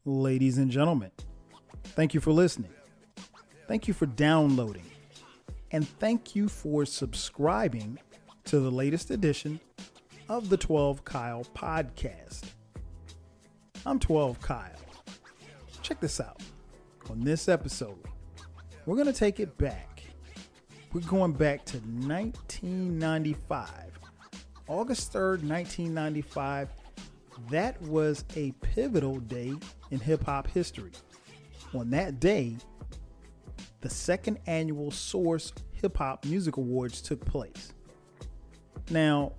Ladies and gentlemen, thank you for listening. Thank you for downloading. And thank you for subscribing to the latest edition of the 12 Kyle podcast. I'm 12 Kyle. Check this out. On this episode, we're going to take it back. We're going back to 1995. August 3rd, 1995. That was a pivotal day in hip-hop history. On that day, the second annual Source Hip Hop Music Awards took place. Now,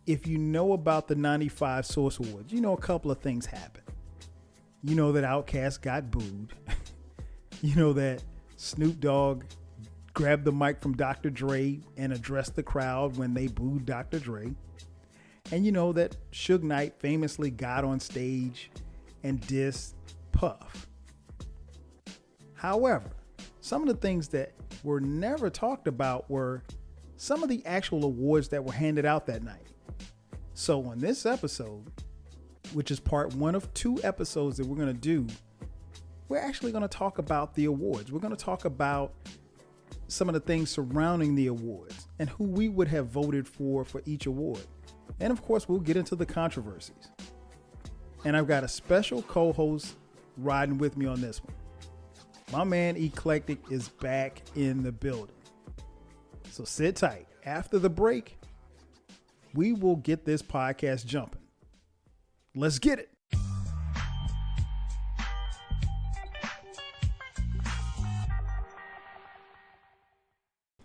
if you know about the 95 Source Awards, you know a couple of things happened. You know that Outkast got booed. You know that Snoop Dogg grabbed the mic from Dr. Dre and addressed the crowd when they booed Dr. Dre. And you know that Suge Knight famously got on stage and dissed Puff. However, some of the things that were never talked about were some of the actual awards that were handed out that night. So on this episode, which is part one of 2 episodes that we're going to do, we're actually going to talk about the awards. We're going to talk about some of the things surrounding the awards and who we would have voted for each award. And of course, we'll get into the controversies. And I've got a special co-host riding with me on this one. My man Eclectik is back in the building. So sit tight. After the break, we will get this podcast jumping. Let's get it.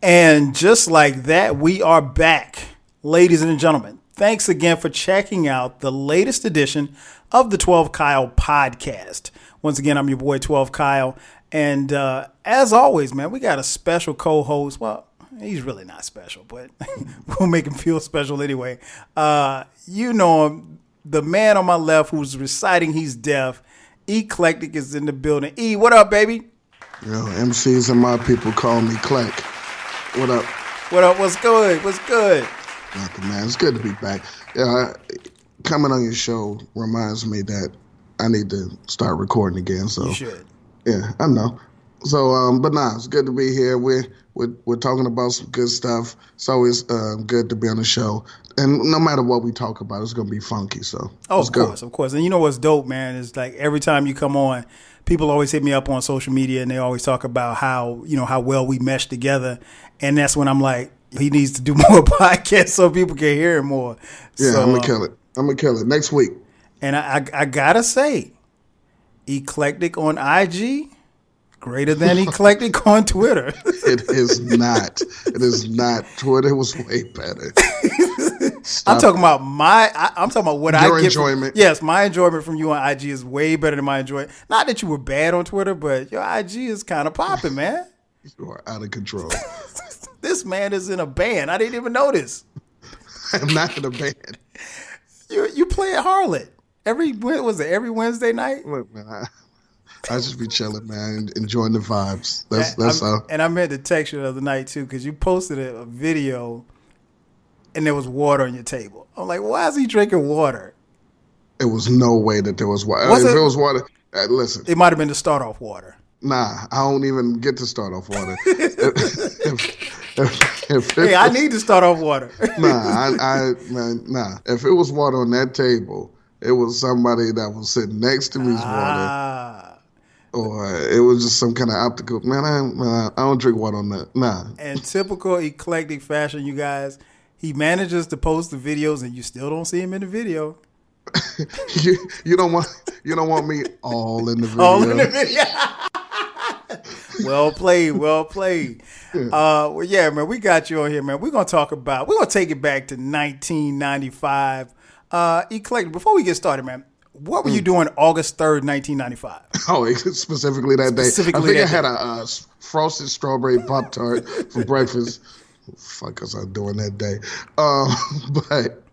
And just like that, we are back. Ladies and gentlemen, thanks again for checking out the latest edition of the 12 Kyle podcast. Once again, I'm your boy 12 Kyle. And as always, man, we got a special co-host. Well, he's really not special, but we'll make him feel special anyway. You know him, the man on my left who's reciting he's deaf. Eclectik is in the building. E, what up, baby? Yo, MCs and my people call me Cleck. What up? What up? What's good? What's good? Nothing, man. It's good to be back. Yeah, coming on your show reminds me that I need to start recording again. So you should. Yeah, I know. So, but nah, it's good to be here. We're talking about some good stuff. It's always good to be on the show, and no matter what we talk about, it's gonna be funky. So, of course. And you know what's dope, man? Is like every time you come on, people always hit me up on social media, and they always talk about how well we mesh together, and that's when I'm like, he needs to do more podcasts so people can hear him more. Yeah, so, I'm gonna kill it next week. And I gotta say, Eclectik on IG, greater than Eclectik on Twitter. It is not. It is not. Twitter was way better. I'm talking about what Your I get. enjoyment. Yes, my enjoyment from you on IG is way better than my enjoyment. Not that you were bad on Twitter, but your IG is kind of popping, man. You are out of control. This man is in a band. I didn't even notice. I'm not in a band. You play at Harlot every Wednesday night? Look, man, I just be chilling, man, enjoying the vibes. That's all. And I meant to text you the other night too, because you posted a video, and there was water on your table. I'm like, why is he drinking water? It was no way that there was water. If it was water, listen. It might have been the start off water. Nah, I don't even get to start off water. I need to start off water. Nah. If it was water on that table, it was somebody that was sitting next to me's water, or it was just some kind of optical. Man, I don't drink water on that. Nah. And typical Eclectik fashion, you guys, he manages to post the videos, and you still don't see him in the video. you don't want me all in the video. All in the video. Well played. Well, yeah, man, we got you on here, man. We're going to take it back to 1995. Eclectik, before we get started, man, what were you doing August 3rd, 1995? Oh, specifically that day. I think I had a frosted strawberry Pop-Tart for breakfast. Fuck was I doing that day? But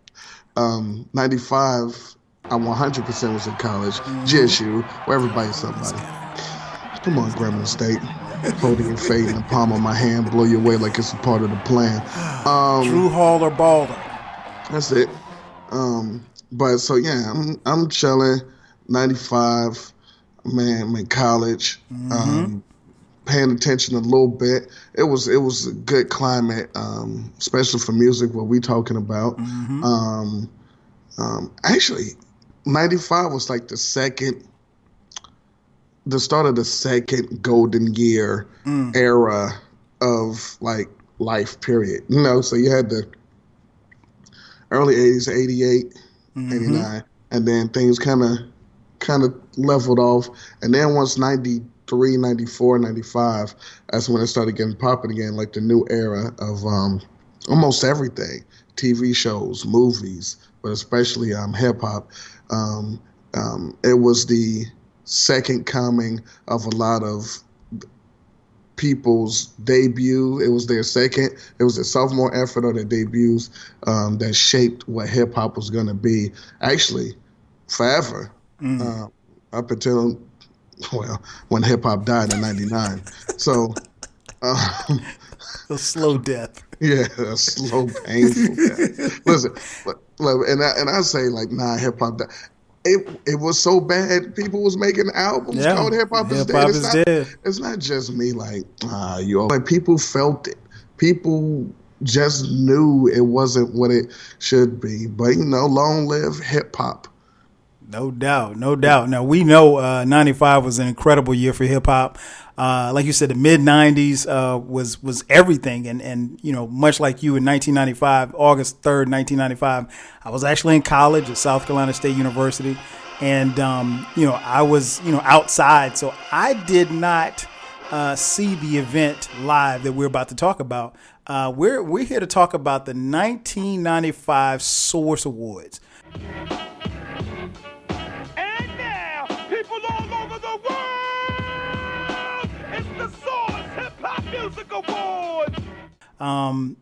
95, I 100% was in college. GSU, where everybody's somebody. Come on, Grambling State. Holding your fate in the palm of my hand, blow your way like it's a part of the plan. Drew Hall or Balder. That's it. But so yeah, I'm chilling. '95, man, I'm in college. Paying attention a little bit. It was a good climate, especially for music. What we talking about? Actually, '95 was like the start of the second golden year era of like life period. So you had the early '80s, '88, '89, and then things kind of leveled off. And then once '93, '94, '95, that's when it started getting popping again, like the new era of almost everything. TV shows, movies, but especially hip hop. It was the second coming of a lot of people's debut. It was their sophomore effort or their debuts that shaped what hip hop was going to be. Actually, forever, up until when hip hop died in '99. So, a slow death. Yeah, a slow, painful death. Listen, and I say like, nah, hip hop died. It was so bad. People was making albums called "Hip Hop Is Dead." It's not just me. Like, like people felt it. People just knew it wasn't what it should be. But long live hip hop. No doubt. Now we know '95 was an incredible year for hip hop. Like you said, the mid '90s was everything, and much like you in 1995, August 3rd, 1995, I was actually in college at South Carolina State University, and I was outside, so I did not see the event live that we're about to talk about. We're here to talk about the 1995 Source Awards.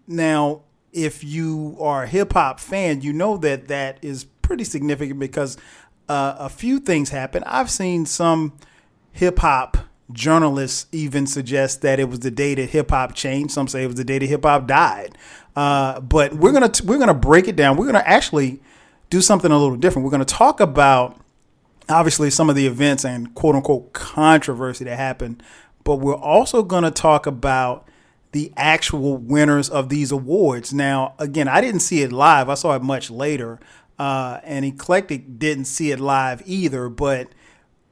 Now, if you are a hip hop fan, you know that is pretty significant because a few things happen. I've seen some hip hop journalists even suggest that it was the day that hip hop changed. Some say it was the day that hip hop died. But we're gonna break it down. We're gonna actually do something a little different. We're gonna talk about obviously some of the events and quote unquote controversy that happened, but we're also gonna talk about the actual winners of these awards. Now, again, I didn't see it live. I saw it much later. And Eclectik didn't see it live either, but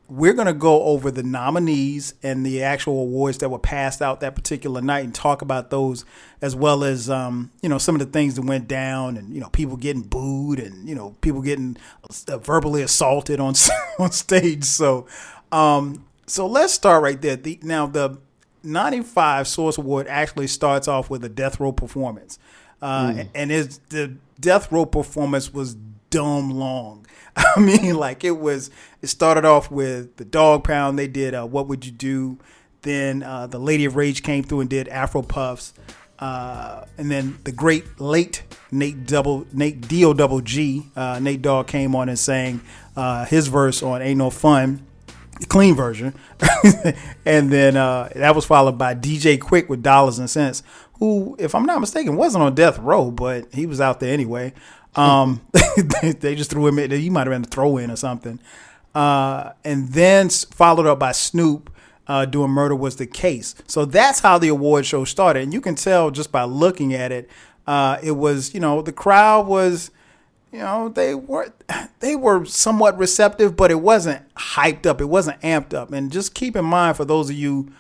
we're going to go over the nominees and the actual awards that were passed out that particular night and talk about those, as well as, some of the things that went down and, people getting booed and, people getting verbally assaulted on stage. So let's start right there. The 95 Source Award actually starts off with a death row performance. And the death row performance was dumb long. I mean, like it started off with the Dog Pound. They did What Would You Do? Then the Lady of Rage came through and did Afro Puffs. And then the great late Nate Dogg came on and sang his verse on Ain't No Fun, the clean version. And then that was followed by DJ Quick with Dollars and Cents, who, if I'm not mistaken, wasn't on death row, but he was out there anyway. They just threw him in. He might have been a throw-in or something. And then followed up by Snoop doing Murder Was the Case. So that's how the award show started. And you can tell just by looking at it, it was, the crowd was, they were somewhat receptive, but it wasn't hyped up. It wasn't amped up. And just keep in mind, for those of you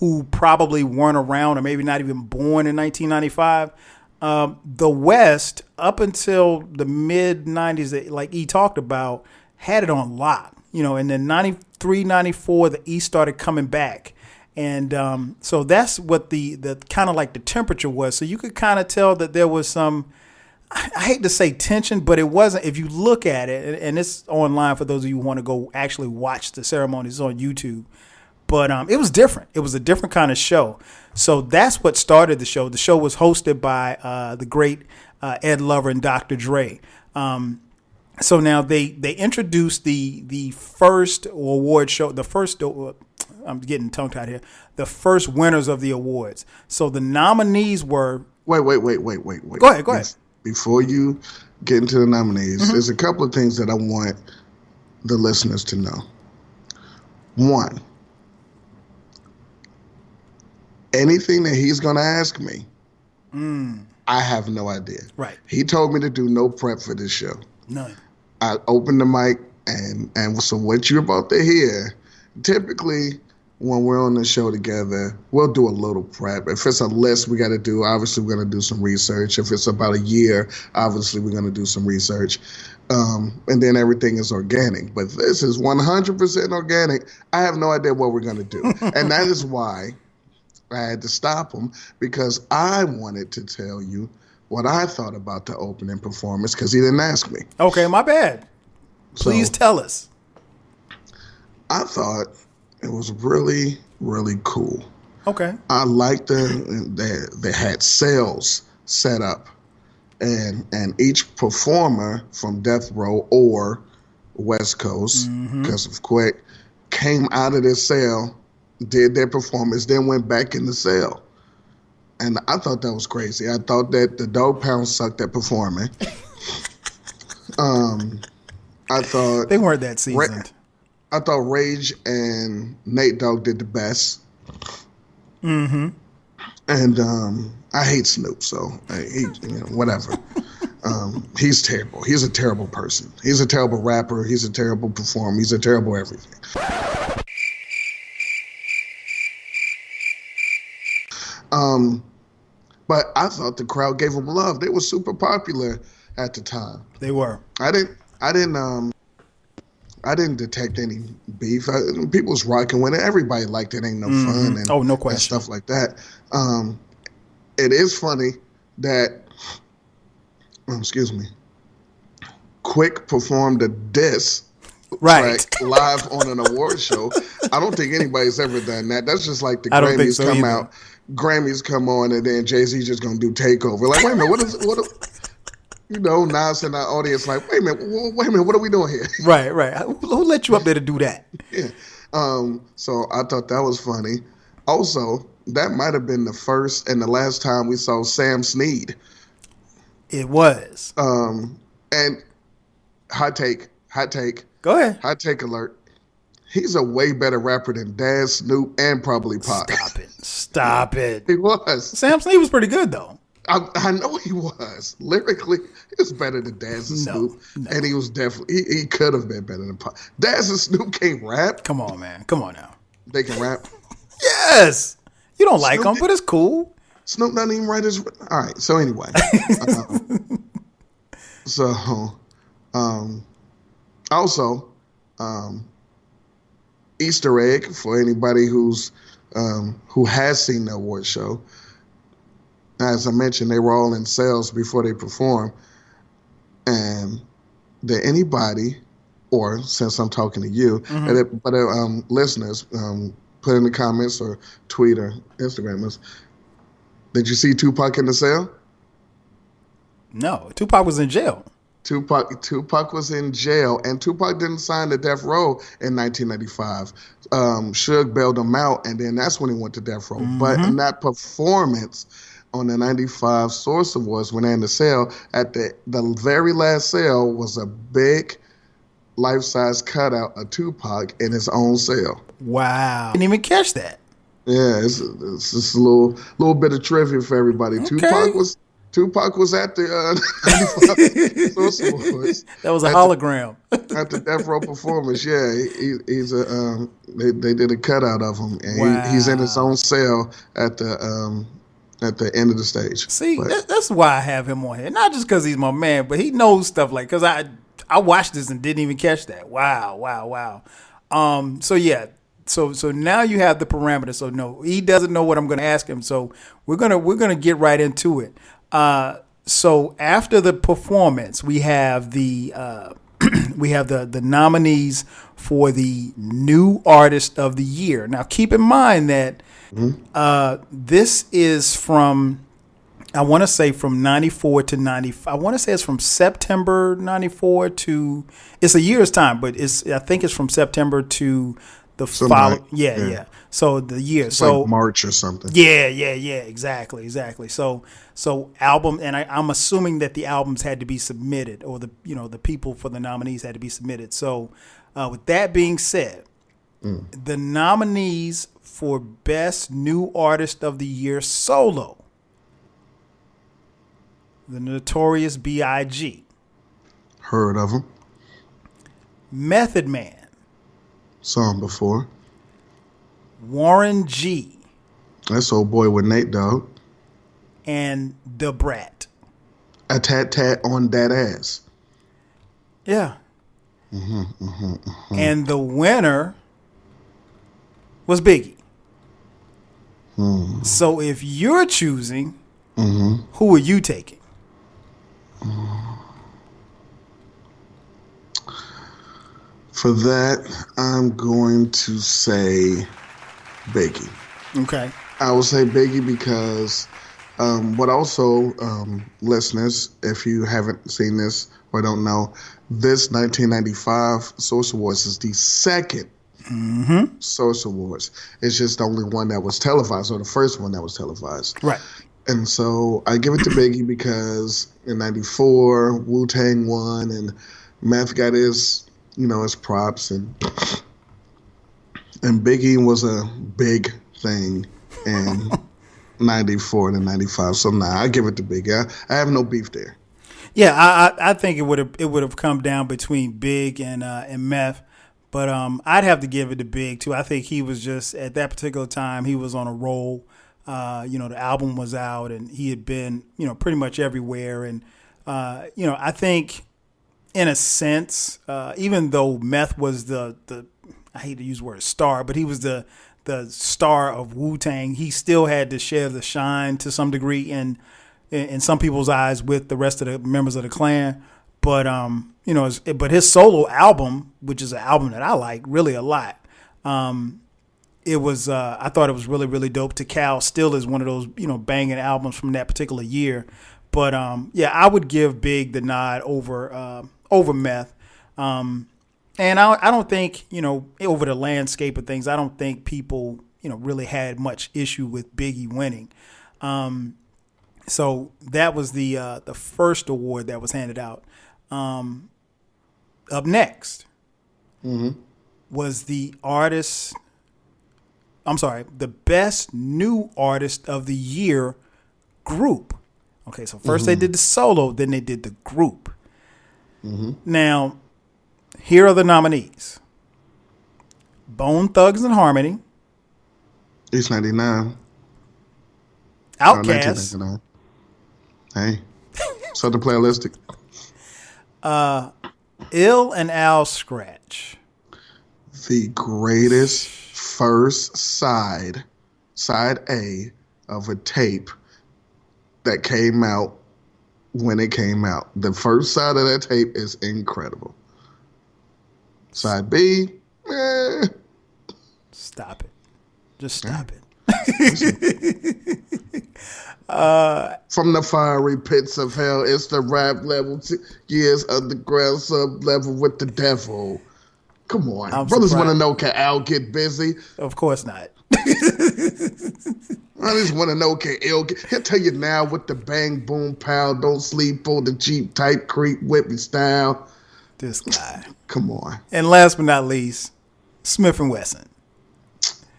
who probably weren't around or maybe not even born in 1995, the West, up until the mid 90s, like E talked about, had it on lock, and then 93, 94, the East started coming back. And so that's what the kind of like the temperature was. So you could kind of tell that there was some, I hate to say tension, but it wasn't. If you look at it, and it's online for those of you who want to go actually watch the ceremonies on YouTube, but it was different. It was a different kind of show. So that's what started the show. The show was hosted by the great Ed Lover and Dr. Dre. So now they introduced the first award show, I'm getting tongue-tied here, the first winners of the awards. So the nominees were... Wait. Go ahead. Before you get into the nominees, there's a couple of things that I want the listeners to know. One, anything that he's going to ask me, I have no idea. Right. He told me to do no prep for this show. None. I opened the mic, and so what you're about to hear, typically when we're on the show together, we'll do a little prep. If it's a list we got to do, obviously we're going to do some research. If it's about a year, obviously we're going to do some research. And then everything is organic. But this is 100% organic. I have no idea what we're going to do. And that is why I had to stop him, because I wanted to tell you what I thought about the opening performance, because he didn't ask me. Okay, my bad. Please tell us. I thought it was really, really cool. Okay. I liked they had sales set up, and each performer from Death Row or West Coast, because of Quick, came out of their cell, did their performance, then went back in the cell. And I thought that was crazy. I thought that the Dog Pound sucked at performing. I thought they weren't that seasoned. I thought Rage and Nate Dogg did the best. And I hate Snoop, so whatever. He's terrible. He's a terrible person. He's a terrible rapper. He's a terrible performer. He's a terrible everything. But I thought the crowd gave him love. They were super popular at the time. They were. I didn't detect any beef. People was rocking with it. Everybody liked it. Ain't no fun and no question. And stuff like that. It is funny that Quick performed a diss track live on an award show. I don't think anybody's ever done that. That's just like the Grammys come out. Grammys come on, and then Jay-Z just gonna do Takeover. Like, wait a minute, Nas in our audience, like, wait a minute, what are we doing here? Right. Who let you up there to do that? Yeah. So I thought that was funny. Also, that might have been the first and the last time we saw Sam Snead. It was. And hot take. Go ahead. Hot take alert. He's a way better rapper than Daz, Snoop, and probably Pac. Stop it. He was. Sam Snead was pretty good, though. I know he was. Lyrically, he was better than Daz and Snoop. No. And he was definitely, he could have been better than Pac. Daz and Snoop can't rap. Come on, man. Come on now. They can rap? Yes. You don't like them, but it's cool. Snoop doesn't even write his... All right, so anyway. Also, Easter egg for anybody who has seen the award show. As I mentioned, they were all in cells before they perform. And did anybody, or since I'm talking to you, but listeners, put in the comments or tweet or Instagram us, did you see Tupac in the cell? No, Tupac was in jail. Tupac was in jail, and Tupac didn't sign to Death Row in 1995. Suge bailed him out, and then that's when he went to Death Row. But in that performance on the 95 Source Awards, when they're in the cell, at the very last cell was a big life-size cutout of Tupac in his own cell. Wow. Didn't even catch that. Yeah, it's just a little bit of trivia for everybody. Okay. Tupac was at the 95 Source Awards. That was a hologram. At the Death Row performance, yeah. He's a they did a cutout of him, and he's in his own cell at the end of the stage. See, that's why I have him on here. Not just because he's my man, but he knows stuff like, because I watched this and didn't even catch that. Wow. So yeah. So now you have the parameters. So no, he doesn't know what I'm going to ask him. So we're gonna get right into it. So after the performance, we have the nominees for the new artist of the year. Now keep in mind that this is from, I want to say from 94 to 95. I want to say it's from September 94 to, it's a year's time, but I think it's from September to the following. Yeah. So the year. It's so like March or something. Yeah. Exactly. So album, and I'm assuming that the albums had to be submitted, or the people for the nominees had to be submitted. So With that being said, the nominees for Best New Artist of the Year solo: the Notorious B.I.G., Heard of him. Method Man, Saw him before. Warren G., That's old boy with Nate Dogg. and Da Brat. A tat tat on that ass. Yeah. And the winner was Biggie. So if you're choosing, who are you taking? For that, I'm going to say Biggie. Okay. I will say Biggie because, but also, listeners, if you haven't seen this or don't know, this 1995 Source Awards is the second Source Awards. It's just the only one that was televised, or the first one that was televised. Right. And so I give it to Biggie because in '94, Wu-Tang won, and Meth got his props, and Biggie was a big thing in '94 and '95. So I give it to Biggie. I have no beef there. Yeah, I think it would have come down between Big and Meth, but I'd have to give it to Big too. I think he was just at that particular time he was on a roll. The album was out and he had been pretty much everywhere, and I think in a sense, even though Meth was the I hate to use the word star, but he was the star of Wu-Tang, he still had to share the shine to some degree in some people's eyes with the rest of the members of the clan. But but his solo album, which is an album that I like really a lot, it was I thought it was really, really dope. To Cal still is one of those banging albums from that particular year. But I would give Big the nod over Meth. And I don't think, over the landscape of things, I don't think people, really had much issue with Biggie winning. So that was the first award that was handed out. Up next was the Best New Artist of the Year group. Okay, so first they did the solo, then they did the group. Now, here are the nominees: Bone Thugs and Harmony, It's 99. Outkast, 1999. Hey, something playalistic. Ill and Al Scratch. The greatest first side A of a tape that came out when it came out. The first side of that tape is incredible. Side B, Stop it. Just stop it. From the fiery pits of hell, it's the rap level, years underground sub level with the devil. Come on. Brothers want to know, can Al get busy? Of course not. I just want to know, can Ill get... He'll tell you now with the bang, boom, pow, don't sleep on the Jeep type, creep, whippy style. This guy. Come on. And last but not least, Smith & Wesson.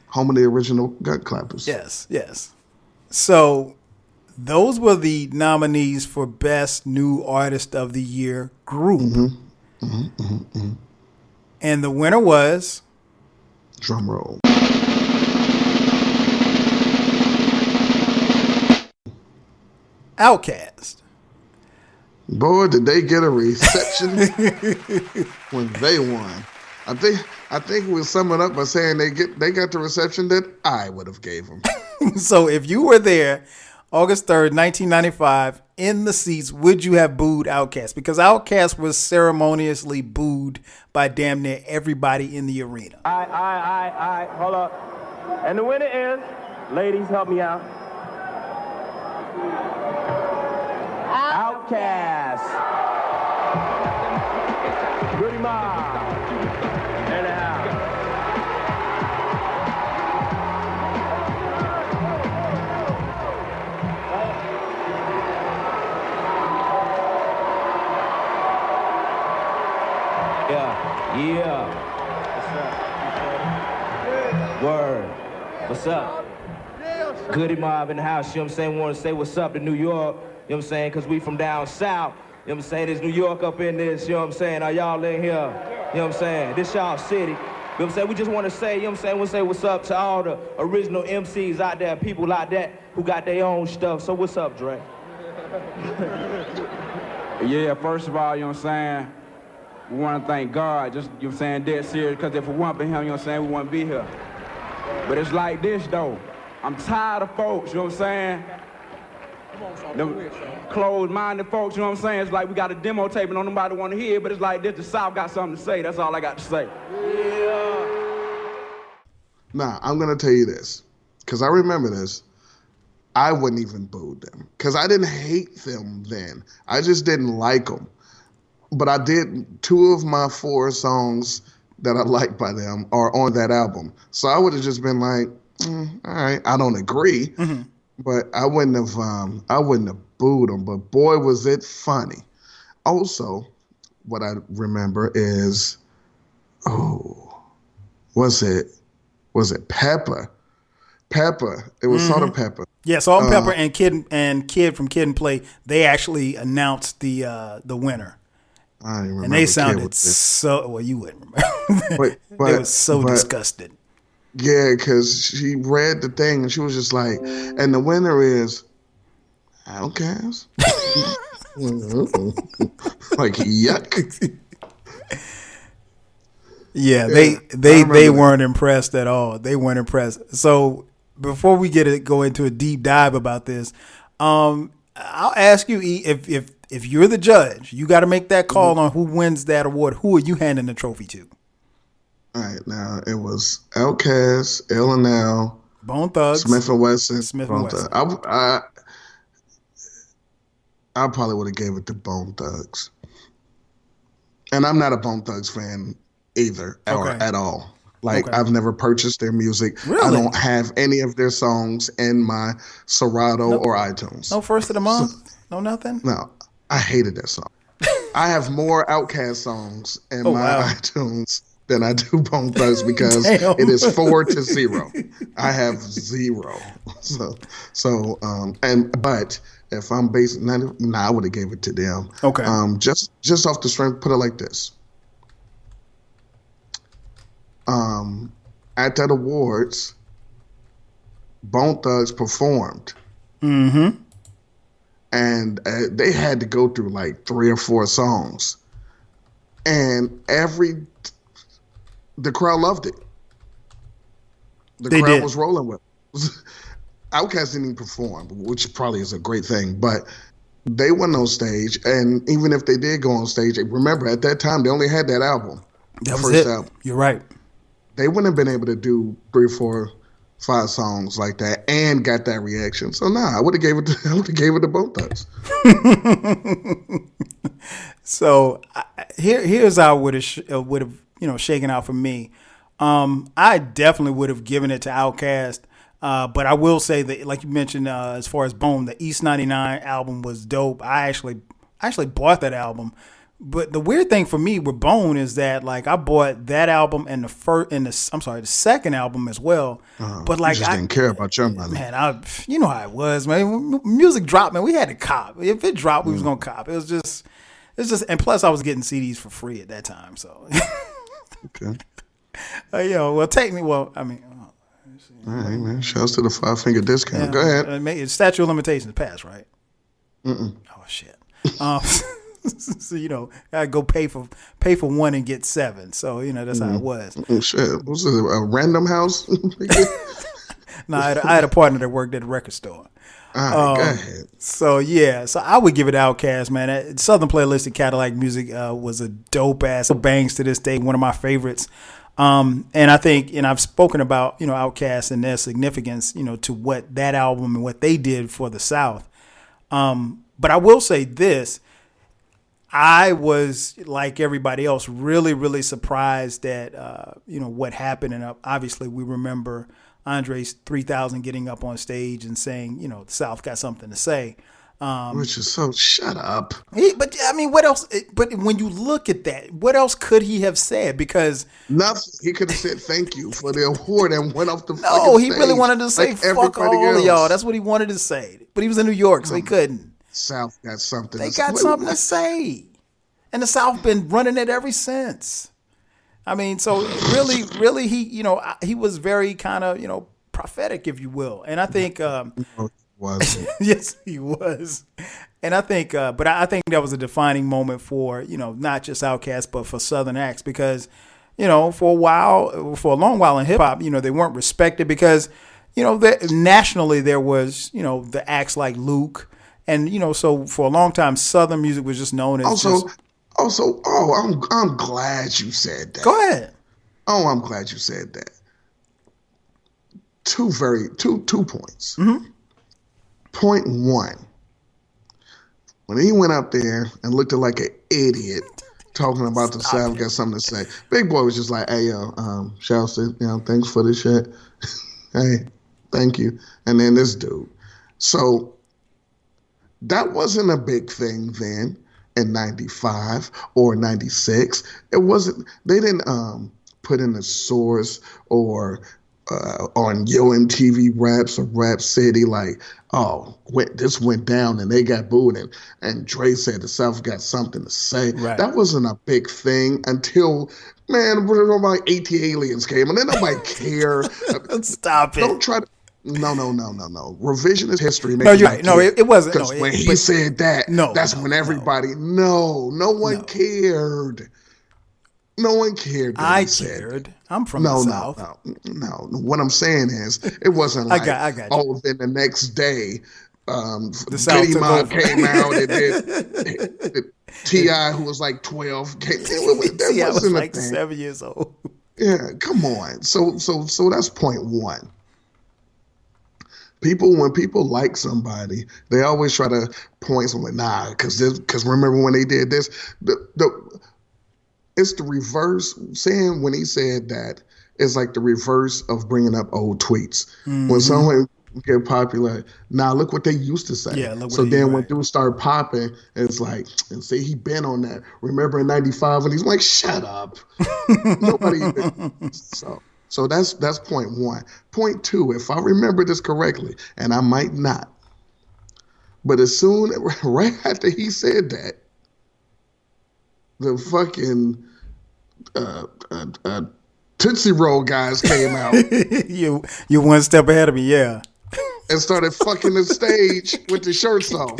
Home of the original gun clappers. Yes. So those were the nominees for Best New Artist of the Year group. And the winner was... Drum roll. Outkast. Boy, did they get a reception when they won. I think we'll sum it up by saying they got the reception that I would have gave them. So if you were there August 3rd, 1995, in the seats, would you have booed Outkast? Because Outkast was ceremoniously booed by damn near everybody in the arena. All right, hold up. And the winner is, ladies, help me out. Outkast. Goody Mob. In the house. Yeah. Word. What's up? Goody Mob in the house, you know what I'm saying? Want to say what's up to New York, you know what I'm saying? Because we from down south, you know what I'm saying? There's New York up in this, you know what I'm saying? Are y'all in here? You know what I'm saying? This y'all city. You know what I'm saying? We just want to say, you know what I'm saying? We'll say what's up to all the original MCs out there, people like that who got their own stuff. So what's up, Dre? Yeah, first of all, you know what I'm saying? We want to thank God, just, you know what I'm saying, dead serious, because if it weren't for him, you know what I'm saying, we wouldn't be here. But it's like this, though. I'm tired of folks, you know what I'm saying? Them closed-minded folks, you know what I'm saying? It's like we got a demo tape and don't nobody want to hear it, but it's like this, the South got something to say. That's all I got to say. Yeah. Nah, I'm going to tell you this, because I remember this. I wouldn't even boo them, because I didn't hate them then. I just didn't like them. But I did 2 of my 4 songs that I liked by them are on that album. So I would have just been like, all right, I don't agree, but I wouldn't have booed them. But boy, was it funny. Also, what I remember is, was it Pepper? Pepper. It was Salt and Pepper. Yeah, Salt and Pepper and Kid from Kid and Play, they actually announced the winner. I don't even remember. And they sounded so, well, you wouldn't remember. They were so disgusted. Yeah, because she read the thing and she was just like, and the winner is Outkast. Like, yuck. Yeah, they weren't impressed at all. They weren't impressed. So before we go into a deep dive about this, I'll ask you, E, if you're the judge, you got to make that call on who wins that award. Who are you handing the trophy to? All right, now it was Outkast, L&L, Bone Thugs, Smith and Wesson. Smith and Wesson. I probably would have gave it to Bone Thugs, and I'm not a Bone Thugs fan either, or at all. Like, I've never purchased their music. Really? I don't have any of their songs in my Serato or iTunes. No first of the month? No nothing? No, I hated that song. I have more Outkast songs in my iTunes than I do Bone Thugs because it is 4-0. I have 0. But if I'm basing, I would have gave it to them. Okay. Just off the strength, put it like this. At that awards, Bone Thugs performed. Mm-hmm. And they had to go through like 3 or 4 songs. And the crowd loved it. The crowd was rolling with it. Outkast didn't even perform, which probably is a great thing, but they went on stage, and even if they did go on stage, remember at that time they only had that album. That was it. Album. You're right. They wouldn't have been able to do 3, 4, 5 songs like that and got that reaction. So I would have gave it to Bone Thugs. So here's how it would have shaken out for me. I definitely would have given it to Outkast. But I will say that, like you mentioned, as far as Bone, the East 99 album was dope. I actually bought that album. But the weird thing for me with Bone is that, like, I bought that album and the second album as well. But like, you just didn't care about your money, man. You know how it was, man. When music dropped, man. We had to cop. If it dropped, we was gonna cop. It's just, and plus I was getting CDs for free at that time. So, okay. Take me. Well, I mean. All right, man. Shouts to the 5-finger discount. Yeah, go ahead. Statute of limitations passed, right? Mm-mm. Oh shit. So gotta go pay for 1 and get 7. So that's how it was. Oh shit. Was it a Random House? No, I had a partner that worked at a record store. All right, go ahead. So I would give it Outkast, man. Southern Playalistic Cadillac Music was a dope ass. Bangs to this day, one of my favorites. And I think, I've spoken about, Outkast and their significance, to what that album and what they did for the South. But I will say this, I was, like everybody else, really, really surprised at, what happened. And obviously we remember Andre's 3000 getting up on stage and saying, the South got something to say. Which is so shut up. But I mean, what else? But when you look at that, what else could he have said? Because nothing. He could have said thank you for the award and went off the fucking no, he stage really wanted to say like fuck all everybody of y'all. else. That's what he wanted to say. But he was in New York, so he couldn't. South got something. They to say. got something to say, and the South been running it ever since. I mean, so really, he was very kind of prophetic, if you will, and I think. Was yes, he was, and I think, but I think that was a defining moment for not just Outkast, but for Southern acts because for a long while in hip hop, they weren't respected because nationally there was the acts like Luke, and so for a long time Southern music was just known as I'm glad you said that. Go ahead. Oh, I'm glad you said that. Two points. Mm-hmm. Point one, when he went up there and looked like an idiot talking about the South got something to say, Big Boy was just like, hey, yo, shouts to, thanks for the shit. Hey, thank you. And then this dude. So that wasn't a big thing then in 95 or 96. It wasn't, they didn't put in a source or on Yo MTV Raps or Rap City, like, this went down and they got booed and Dre said the South got something to say. Right. That wasn't a big thing until, man, like 80 aliens came and then nobody cared. Stop it. Don't try to. No. Revisionist history. No, you're right. No, it wasn't. Because when he said that, that's when everybody. No one cared. No one cared. I cared. I'm from the South. No. What I'm saying is, it wasn't like, I got you. Then the next day, the South Goody Mob came out and did T.I., who was like 12, came in. That T.I. wasn't was like a thing. 7 years old. Yeah, come on. So that's point one. When people like somebody, they always try to point something. Nah, because remember when they did this, it's the reverse. Saying when he said that, it's like the reverse of bringing up old tweets. Mm-hmm. When someone get popular, look what they used to say. Yeah, so then when dudes start popping, it's like, and say he been on that. Remember in 95 when he's like, shut up. Nobody even. So that's point one. Point two, if I remember this correctly, and I might not, but right after he said that, the fucking Tootsie Roll guys came out. You're one step ahead of me, yeah. And started fucking the stage with the shirts off.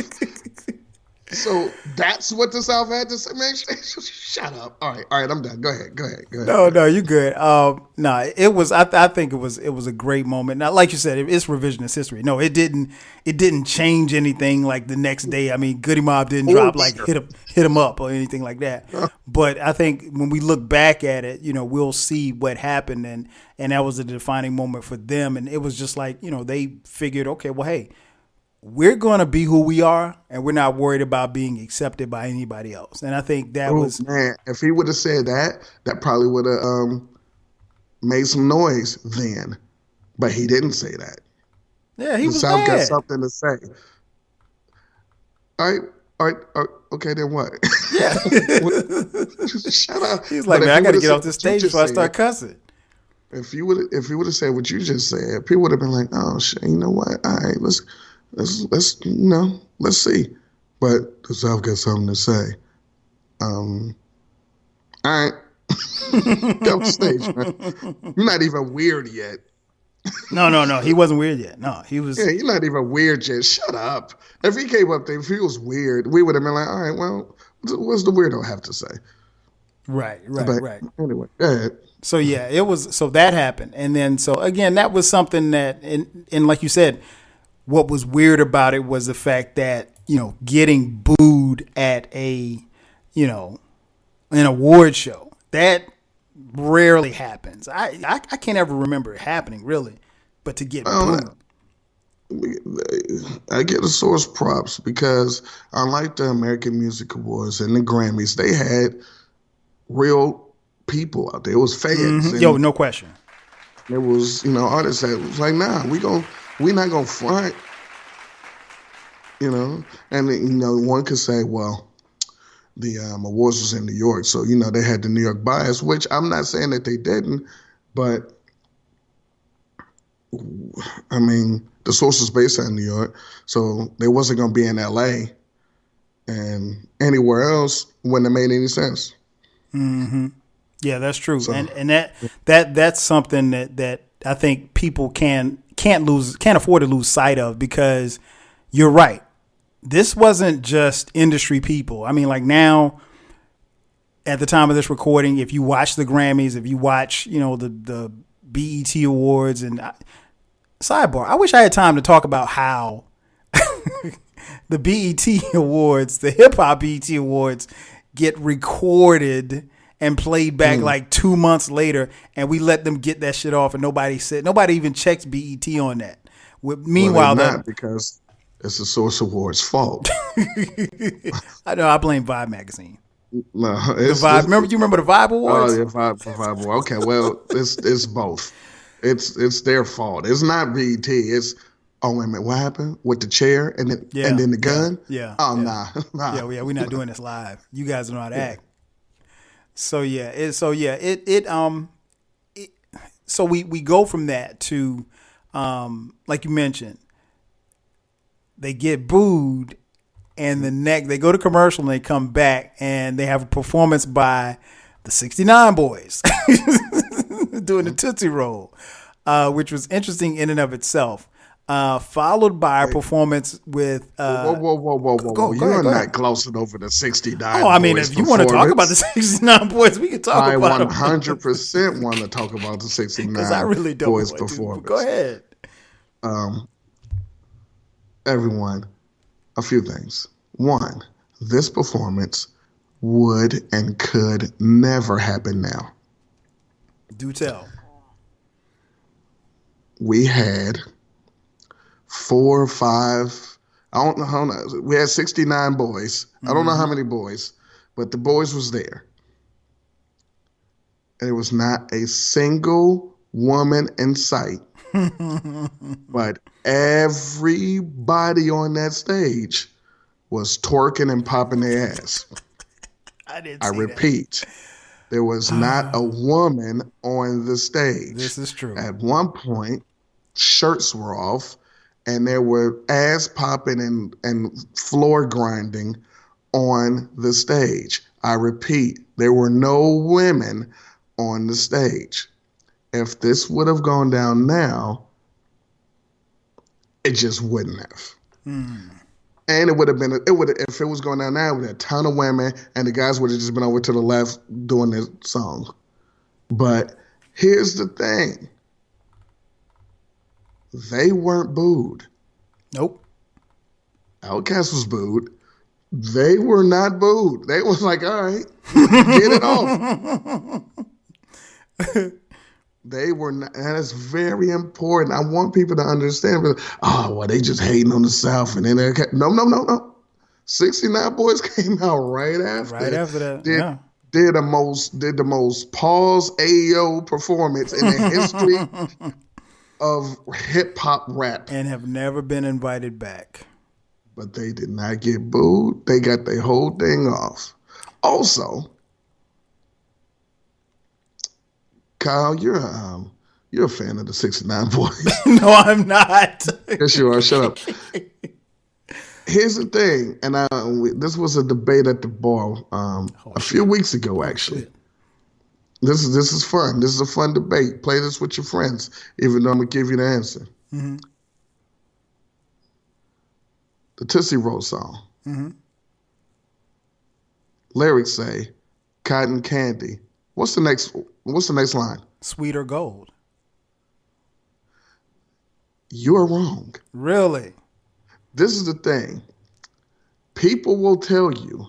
So that's what the South had to say. Man, shut up. All right, I'm done. Go ahead. No, you're good. It was. I think it was a great moment. Now, like you said, it's revisionist history. No, it didn't change anything. Like the next day, I mean, Goody Mob didn't drop like hit him up or anything like that. But I think when we look back at it, we'll see what happened, and that was a defining moment for them. And it was just like they figured, okay, well, hey, we're going to be who we are, and we're not worried about being accepted by anybody else. And I think that was... Man, if he would have said that, that probably would have made some noise then. But he didn't say that. Yeah, he was The South got mad. something to say. All right, okay, then what? Yeah. Shut up. He was like, man, I got to get off this stage before I start cussing. If you would have said what you just said, people would have been like, oh, shit, you know what? All right, let's see. But the South got something to say. All right. Get off the stage, man. You're not even weird yet. No. He wasn't weird yet. No, he was. Yeah, you're not even weird yet. Shut up. If he came up there, if he was weird, we would have been like, all right, well, what's the weirdo have to say? Right. Anyway, go ahead. So yeah, it was. So that happened, and then so again, that was something that, and like you said, what was weird about it was the fact that getting booed at an award show that rarely happens. I can't ever remember it happening really, but to get booed. I get the source props because unlike the American Music Awards and the Grammys, they had real people out there. It was fans. Mm-hmm. No question. There was, artists that was like, nah, we not gonna front. you know. And one could say, well, the awards was in New York, so they had the New York bias, which I'm not saying that they didn't, but I mean the source is based in New York, so they wasn't going to be in L.A. and anywhere else wouldn't have made any sense. Mm-hmm. Yeah, that's true, So, and that's something that I think people can't afford to lose sight of, because you're right. This wasn't just industry people. I mean, like now, at the time of this recording, if you watch the Grammys, if you watch, the BET Awards, and sidebar, I wish I had time to talk about how the BET Awards, the hip hop BET Awards, get recorded and played back like 2 months later, and we let them get that shit off, and nobody even checks BET on that. Meanwhile, not because it's the Source Awards' fault. I know, I blame Vibe magazine. No, The Vibe. You remember the Vibe Awards? Oh, yeah, Vibe. Okay, well, it's both. It's their fault. It's not BET. It's wait a minute, what happened with the chair and then the gun? Yeah. Oh, yeah. Nah. Yeah, we're not doing this live. You guys don't know how to act. So so we go from that to like you mentioned, they get booed, and they go to commercial, and they come back, and they have a performance by the 69 Boys doing the Tootsie Roll, which was interesting in and of itself. Followed by a performance with whoa. You're not glossing over the 69 Oh, I mean, Boys if you want to talk about the 69 Boys, we can talk about them. I 100% want to talk about the 69 Because I really don't Boys want performance. To. Go ahead. Everyone, a few things. One, this performance would and could never happen now. Do tell. We had 4 or 5, I don't know. We had 69 boys. I don't know how many boys, but the boys was there. And there was not a single woman in sight. But everybody on that stage was twerking and popping their ass. I repeat, there was not a woman on the stage. This is true. At one point, shirts were off, and there were ass popping and floor grinding on the stage. I repeat, there were no women on the stage. If this would have gone down now, it just wouldn't have. And it would have been, if it was going down now, it would have a ton of women, and the guys would have just been over to the left doing their song. But here's the thing. They weren't booed. Nope. Outkast was booed. They were not booed. They was like, all right, get it off. They were not, and it's very important. I want people to understand, they just hating on the South. And then no. 69 Boys came out right after. Right after that, Did the most pause AO performance in the history of hip hop rap. And have never been invited back. But they did not get booed. They got their whole thing off. Also, Kyle, you're a fan of the 69 Boys. No, I'm not. Yes, you are. Shut up. Here's the thing, and this was a debate at the bar a few weeks ago, actually. This is fun. This is a fun debate. Play this with your friends, even though I'm going to give you the answer. Mm-hmm. The Tootsie Roll song. Mm-hmm. Lyrics say, cotton candy. What's the next line? Sweet or gold. You're wrong. Really? This is the thing. People will tell you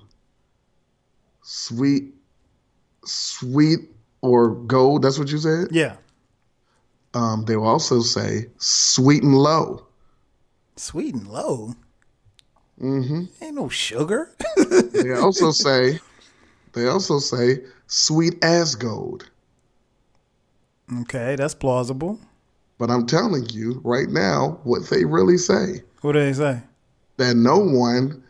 sweet or gold. That's what you said? Yeah. They will also say sweet and low. Sweet and low? Mm-hmm. Ain't no sugar. They also say sweet as gold. Okay, that's plausible. But I'm telling you right now what they really say. What do they say? that no one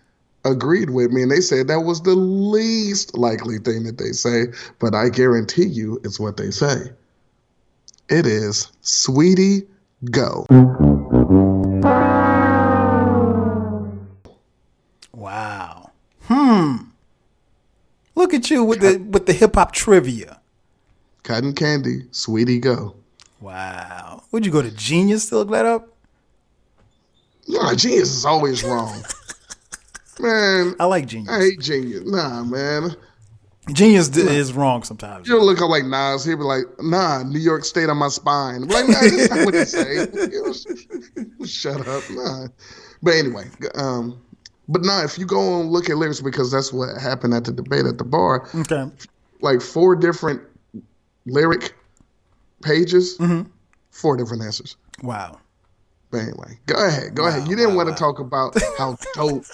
agreed with me, and they said that was the least likely thing that they say, but I guarantee you it's what they say. It is Sweetie Go. Wow. Look at you with the hip hop trivia. Cotton Candy, Sweetie Go. Wow. Would you go to Genius to look that up? Nah, Genius is always wrong. Man, I like Genius. I hate Genius. Nah, man. Genius is wrong sometimes. You'll look up like Nas. He'll be like, nah, New York State on my spine. I'm like, nah, that's not what he say. Shut up. Nah. But anyway, but nah, if you go and look at lyrics, because that's what happened at the debate at the bar. Okay. Like 4 different lyric pages, 4 different answers. Wow. But anyway, go ahead. You didn't want to talk about how dope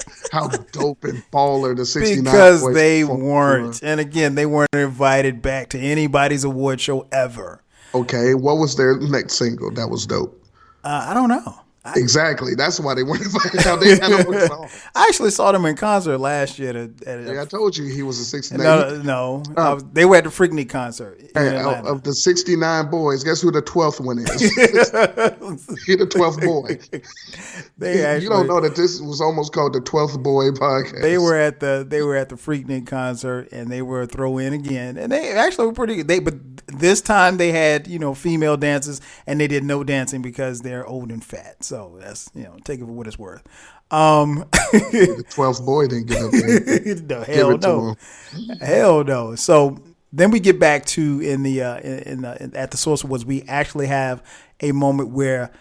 and baller the 69 because boys they were. weren't. And again, they weren't invited back to anybody's award show ever. Okay, what was their next single that was dope? I don't know. Exactly. That's why they weren't invited. How they had no song. I actually saw them in concert last year. I told you he was a 69. No. They were at the Freaknik concert. Hey, of the 69 boys, guess who the 12th one is? He the 12th boy. You don't know that this was almost called the 12th boy podcast. They were at the Freaknik concert, and they were a throw in again, and they actually were pretty good. But this time they had female dancers, and they did no dancing because they're old and fat. So that's take it for what it's worth. The 12th boy didn't get up there. No, hell no. Hell no. So then we get back to at the Source Awards, we actually have a moment where,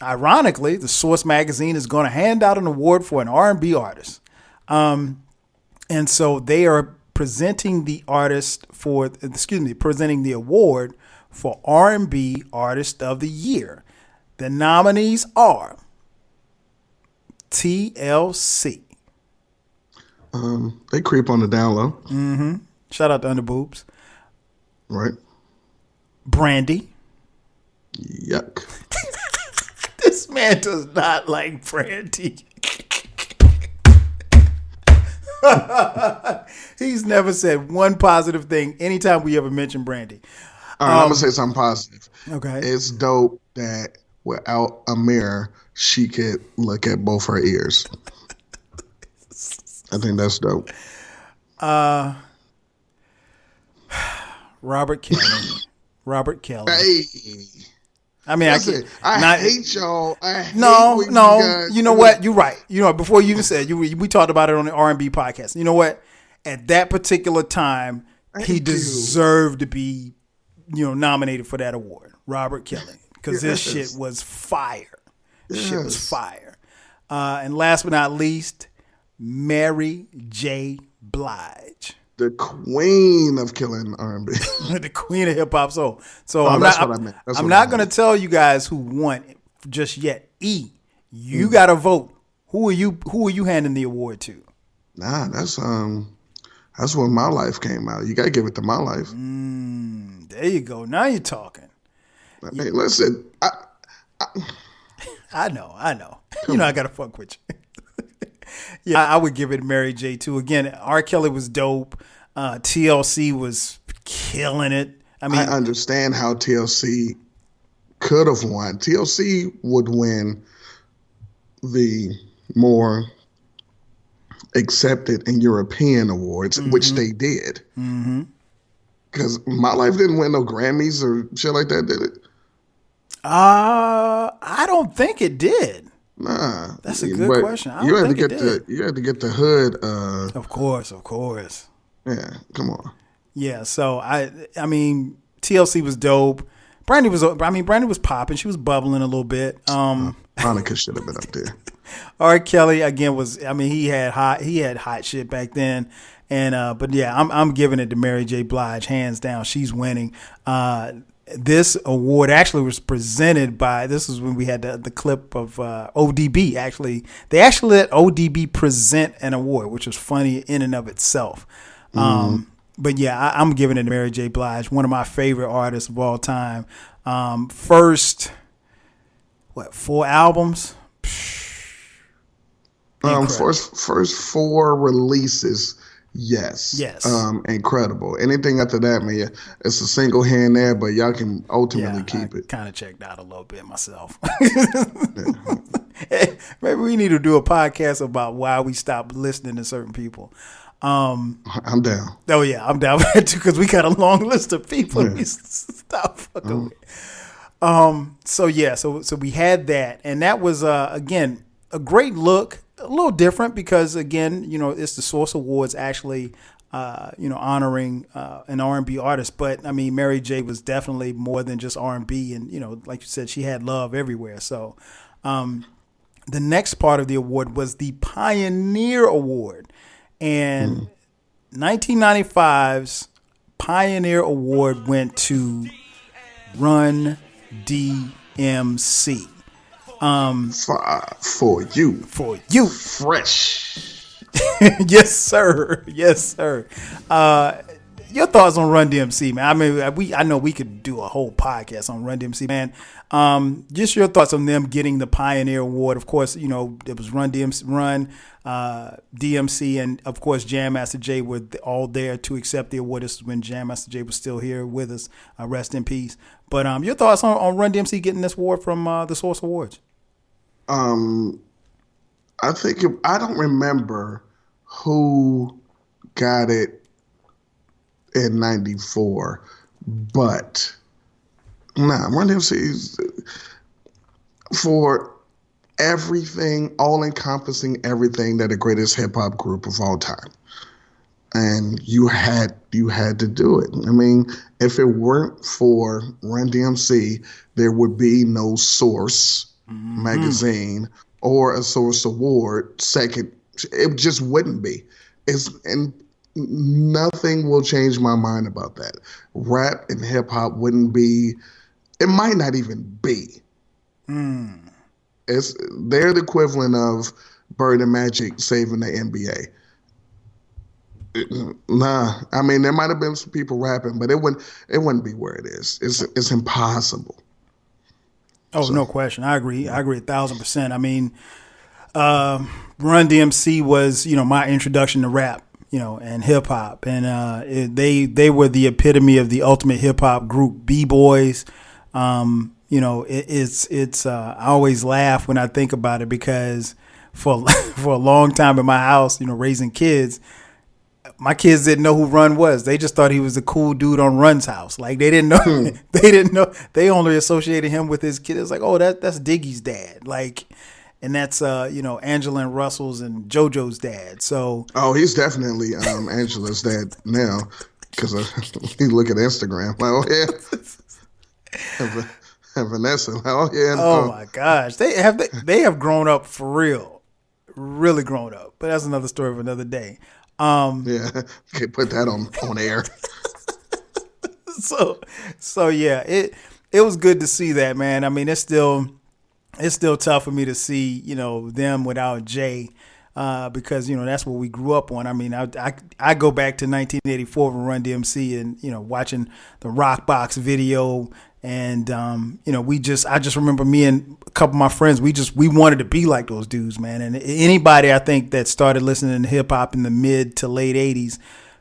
ironically, the Source magazine is going to hand out an award for an R&B artist, and so they are presenting the award for R&B Artist of the Year. The nominees are TLC. They creep on the down low. Mm-hmm. Shout out to Underboobs. Right. Brandy. Yuck. This man does not like Brandy. He's never said one positive thing anytime we ever mention Brandy. All right, I'm going to say something positive. Okay. It's dope that without a mirror, she could look at both her ears. I think that's dope. Robert Kelly. Robert Kelly. Hey. I mean, listen, I hate y'all. No. You know what? You're right. Before you even said, we talked about it on the R&B podcast. You know what? At that particular time, he deserved to be, nominated for that award. Robert Kelly. Because this shit was fire. Shit was fire. And last but not least, Mary J. Blige. The queen of killing R&B. The queen of hip hop soul. So I'm not going to tell you guys who won just yet. You got to vote. Who are you handing the award to? Nah, that's when My Life came out. You got to give it to My Life. There you go. Now you're talking. Hey, listen. I know. I got to fuck with you. Yeah, I would give it Mary J. too. Again, R. Kelly was dope. TLC was killing it. I understand how TLC could have won. TLC would win the more accepted and European awards, which they did. Because My Life didn't win no Grammys or shit like that, did it? I don't think it did. Nah, that's a good question. You had to get the hood. Of course. Yeah, come on. Yeah, so I mean, TLC was dope. Brandy was popping. She was bubbling a little bit. Monica should have been up there. R. Kelly again he had hot shit back then. And but yeah, I'm giving it to Mary J. Blige, hands down. She's winning. This award actually was presented by. This is when we had the clip of ODB. Actually, they actually let ODB present an award, which was funny in and of itself. But yeah, I'm giving it to Mary J. Blige, one of my favorite artists of all time. First, 4 albums? First four releases, yes. Yes. Incredible. Anything after that, man, it's a single hand there, but y'all can ultimately keep it. Kind of checked out a little bit myself. Maybe we need to do a podcast about why we stopped listening to certain people. I'm down. Oh yeah, I'm down with that too because we got a long list of people we stop fucking with. So we had that, and that was again a great look, a little different because again, it's the Source Awards actually, honoring an R&B artist, but I mean Mary J was definitely more than just R&B, and like you said, she had love everywhere. So, the next part of the award was the Pioneer Award. And 1995's Pioneer Award went to Run DMC. For you. Fresh. Yes, sir. Yes, sir. Your thoughts on Run DMC, man? I mean, I know we could do a whole podcast on Run DMC, man. Just your thoughts on them getting the Pioneer Award. Of course, it was Run DMC, and of course Jam Master Jay were all there to accept the award. This is when Jam Master Jay was still here with us. Rest in peace. But your thoughts on Run DMC getting this award from the Source Awards? I don't remember who got it in '94, but Run DMC for everything, all encompassing everything that the greatest hip hop group of all time, and you had to do it. I mean, if it weren't for Run DMC, there would be no Source magazine or a Source Award second. It just wouldn't be. And nothing will change my mind about that. Rap and hip hop wouldn't be. It might not even be. They're the equivalent of Bird and Magic saving the NBA. Nah, I mean there might have been some people rapping, but it wouldn't be where it is. It's impossible. Oh, so. No question. I agree. I agree 1,000%. I mean, Run DMC was my introduction to rap. And hip hop, and they were the epitome of the ultimate hip hop group, B-Boys. It's I always laugh when I think about it because for a long time in my house, raising kids, my kids didn't know who Run was. They just thought he was the cool dude on Run's house. Like they didn't know, they only associated him with his kid. It's like, oh, that's Diggy's dad. Like. And that's Angela and Russell's and JoJo's dad. So he's definitely Angela's dad now because he look at Instagram. Like, oh yeah, and Vanessa. Like, oh yeah. Oh my gosh, they have grown up for real, really grown up. But that's another story for another day. Yeah, can't put that on air. So yeah, it was good to see that, man. I mean, it's still tough for me to see, them without Jay, because, that's what we grew up on. I mean, I go back to 1984 with Run DMC and, watching the Rock Box video. And, I just remember me and a couple of my friends, we wanted to be like those dudes, man. And anybody I think that started listening to hip hop in the mid to late 80s,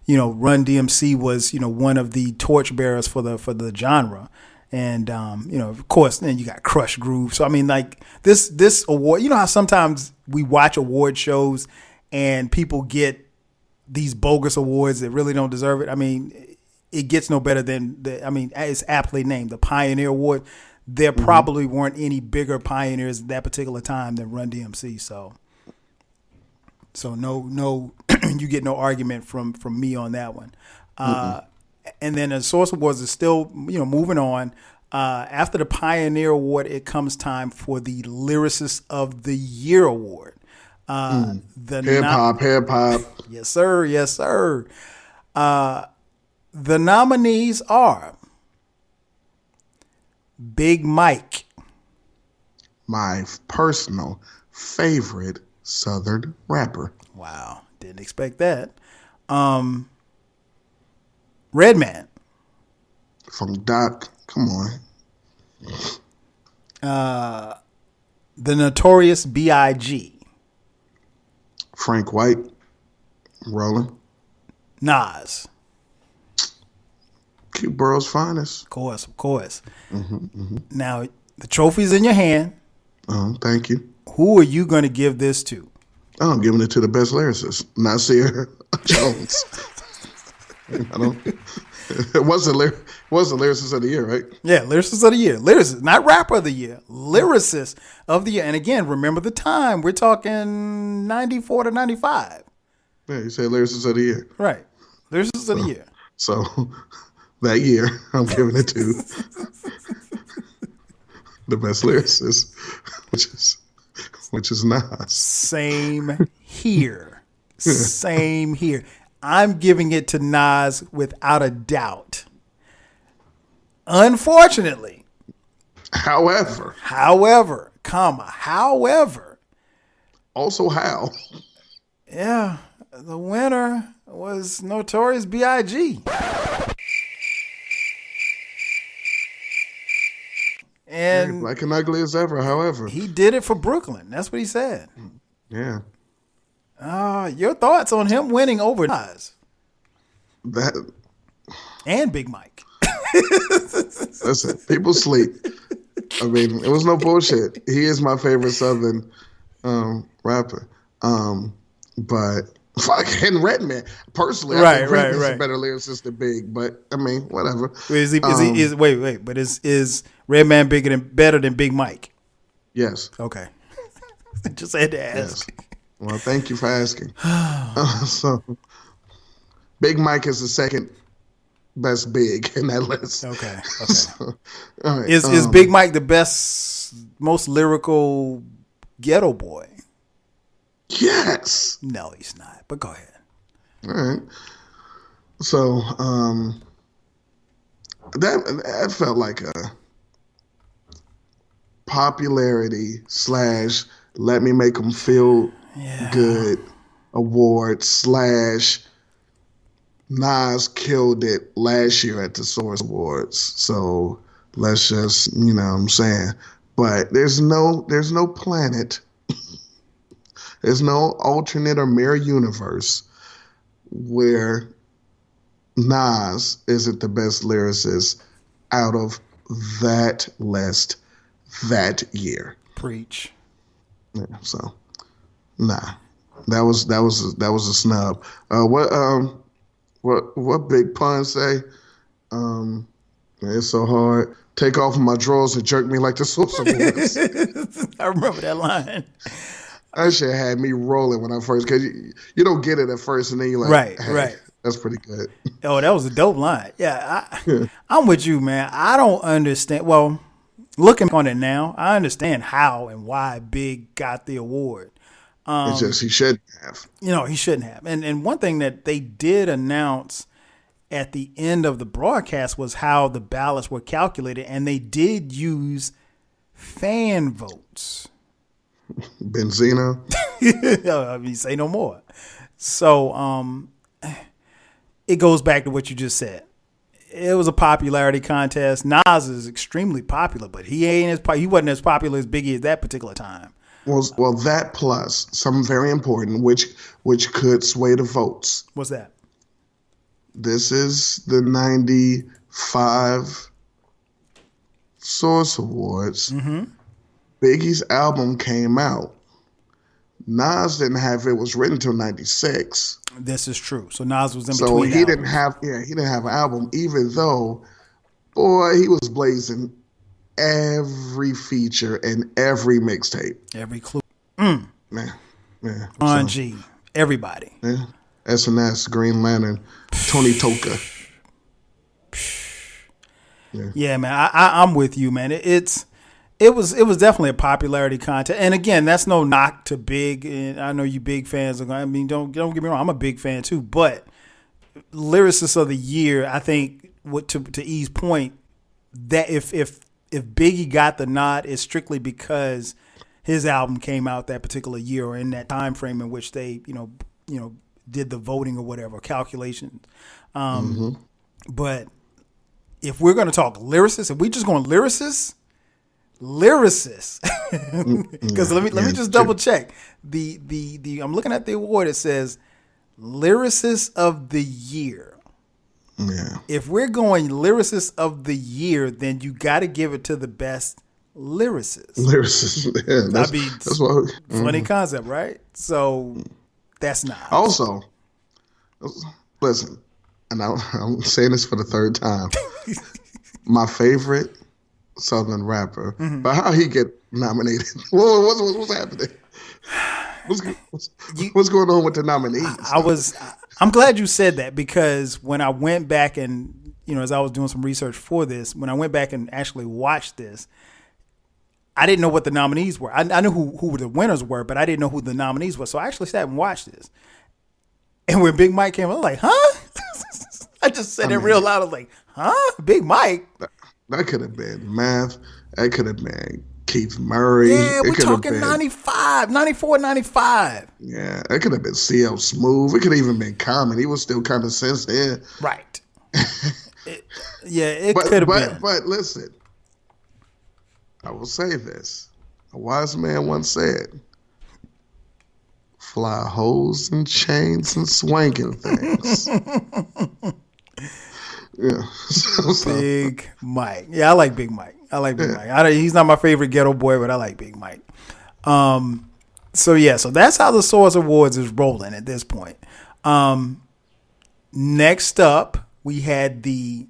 Run DMC was, one of the torchbearers for the genre. And, of course, then you got Crush Groove. So, I mean, like this award, how sometimes we watch award shows and people get these bogus awards that really don't deserve it. I mean, it gets no better than it's aptly named the Pioneer Award. There probably weren't any bigger pioneers at that particular time than Run DMC. So no, you get no argument from me on that one. And then the Source Awards is still, moving on. After the Pioneer Award, it comes time for the Lyricist of the Year Award. Hip hop. Yes, sir. Yes, sir. The nominees are Big Mike, my personal favorite Southern rapper. Wow, didn't expect that. Redman. From Doc, come on. The Notorious B.I.G. Frank White, rolling. Nas. Q Borough's finest. Of course. Now, the trophy's in your hand. Thank you. Who are you going to give this to? I'm giving it to the best lyricist, Nasir Jones. I don't. It was the lyricist of the year, right? Yeah, lyricist of the year. Lyricist, not rapper of the year. Lyricist of the year. And again, remember the time. We're talking 94 to 95. Yeah, you say lyricist of the year. Right. Lyricist of the year. So that year, I'm giving it to the best lyricist, which is Nas. Same here. Same here. I'm giving it to Nas without a doubt. Unfortunately. However. Also how. Yeah, the winner was Notorious B.I.G. And Black and ugly as ever, however. he did it for Brooklyn. That's what he said. Yeah. Your thoughts on him winning over Nas That and Big Mike? Listen, people sleep. I mean, it was no bullshit. He is my favorite Southern rapper. But fucking Redman, personally, I think Redman's a better lyricist than Big. But I mean, whatever. Wait. But is Redman better than Big Mike? Yes. Okay. Just had to ask. Yes. Well, thank you for asking. So, Big Mike is the second best Big in that list. Okay. So, all right. Is Big Mike the best, most lyrical ghetto boy? Yes. No, he's not. But go ahead. All right. So, that felt like a popularity / let me make them feel good award / Nas killed it last year at the Source Awards. So let's just, you know what I'm saying. But there's no planet, there's no alternate or mirror universe where Nas isn't the best lyricist out of that list that year. Preach. Yeah, so nah. That was a snub. What Big Pun say? It's so hard. Take off my drawers and jerk me like the Source Awards. I remember that line. That shit had me rolling when I first, because you don't get it at first, and then you're like, right. That's pretty good. Oh, that was a dope line. Yeah, I'm with you, man. I don't understand. Well, looking on it now, I understand how and why Big got the award. It's just he shouldn't have. He shouldn't have. And one thing that they did announce at the end of the broadcast was how the ballots were calculated, and they did use fan votes. Benzino. I mean, say no more. So it goes back to what you just said. It was a popularity contest. Nas is extremely popular, but he wasn't as popular as Biggie at that particular time. Well, that plus something very important, which could sway the votes. What's that? This is the 95 Source Awards. Mm-hmm. Biggie's album came out. Nas didn't have it was written until 96. This is true. So Nas was in so between. So he didn't have an album, even though, boy, he was blazing every feature and every mixtape. Every clue. Man. On G. Everybody. Yeah. S&S, Green Lantern, Tony Toka. Yeah, man. I'm with you, man. It was definitely a popularity contest. And again, that's no knock to Big. And I know you Big fans are going. I mean, don't get me wrong. I'm a big fan too. But lyricist of the year, I think, to E's point, that if Biggie got the nod, it's strictly because his album came out that particular year or in that time frame in which they did the voting or whatever calculations. But if we're going to talk lyricists, if we just going lyricists, lyricist. Because let me just double check. The I'm looking at the award. It says lyricist of the year. Yeah. If we're going lyricist of the year, then you got to give it to the best lyricist. Yeah, that's what. Funny concept, right? So that's not. Also, listen, and I'm saying this for the third time. My favorite Southern rapper, but how he get nominated? What's happening? What's going on with the nominees? I'm glad you said that, because when I went back and, as I was doing some research for this, when I went back and actually watched this, I didn't know what the nominees were. I knew who the winners were, but I didn't know who the nominees were. So I actually sat and watched this. And when Big Mike came, I was like, huh? I just said it real loud. I was like, huh? Big Mike? That could have been Math. That could have been Keith Murray. Yeah, we're talking 95, 94, 95. Yeah, it could have been CL Smooth. It could have even been Common. He was still Common Sense then. Right. It could have been. But listen, I will say this. A wise man once said, fly hoes and chains and swanking things. Yeah. Big Mike. Yeah, I like Big Mike. Mike. He's not my favorite ghetto boy, but I like Big Mike. So that's how the Source Awards is rolling at this point. Next up, we had the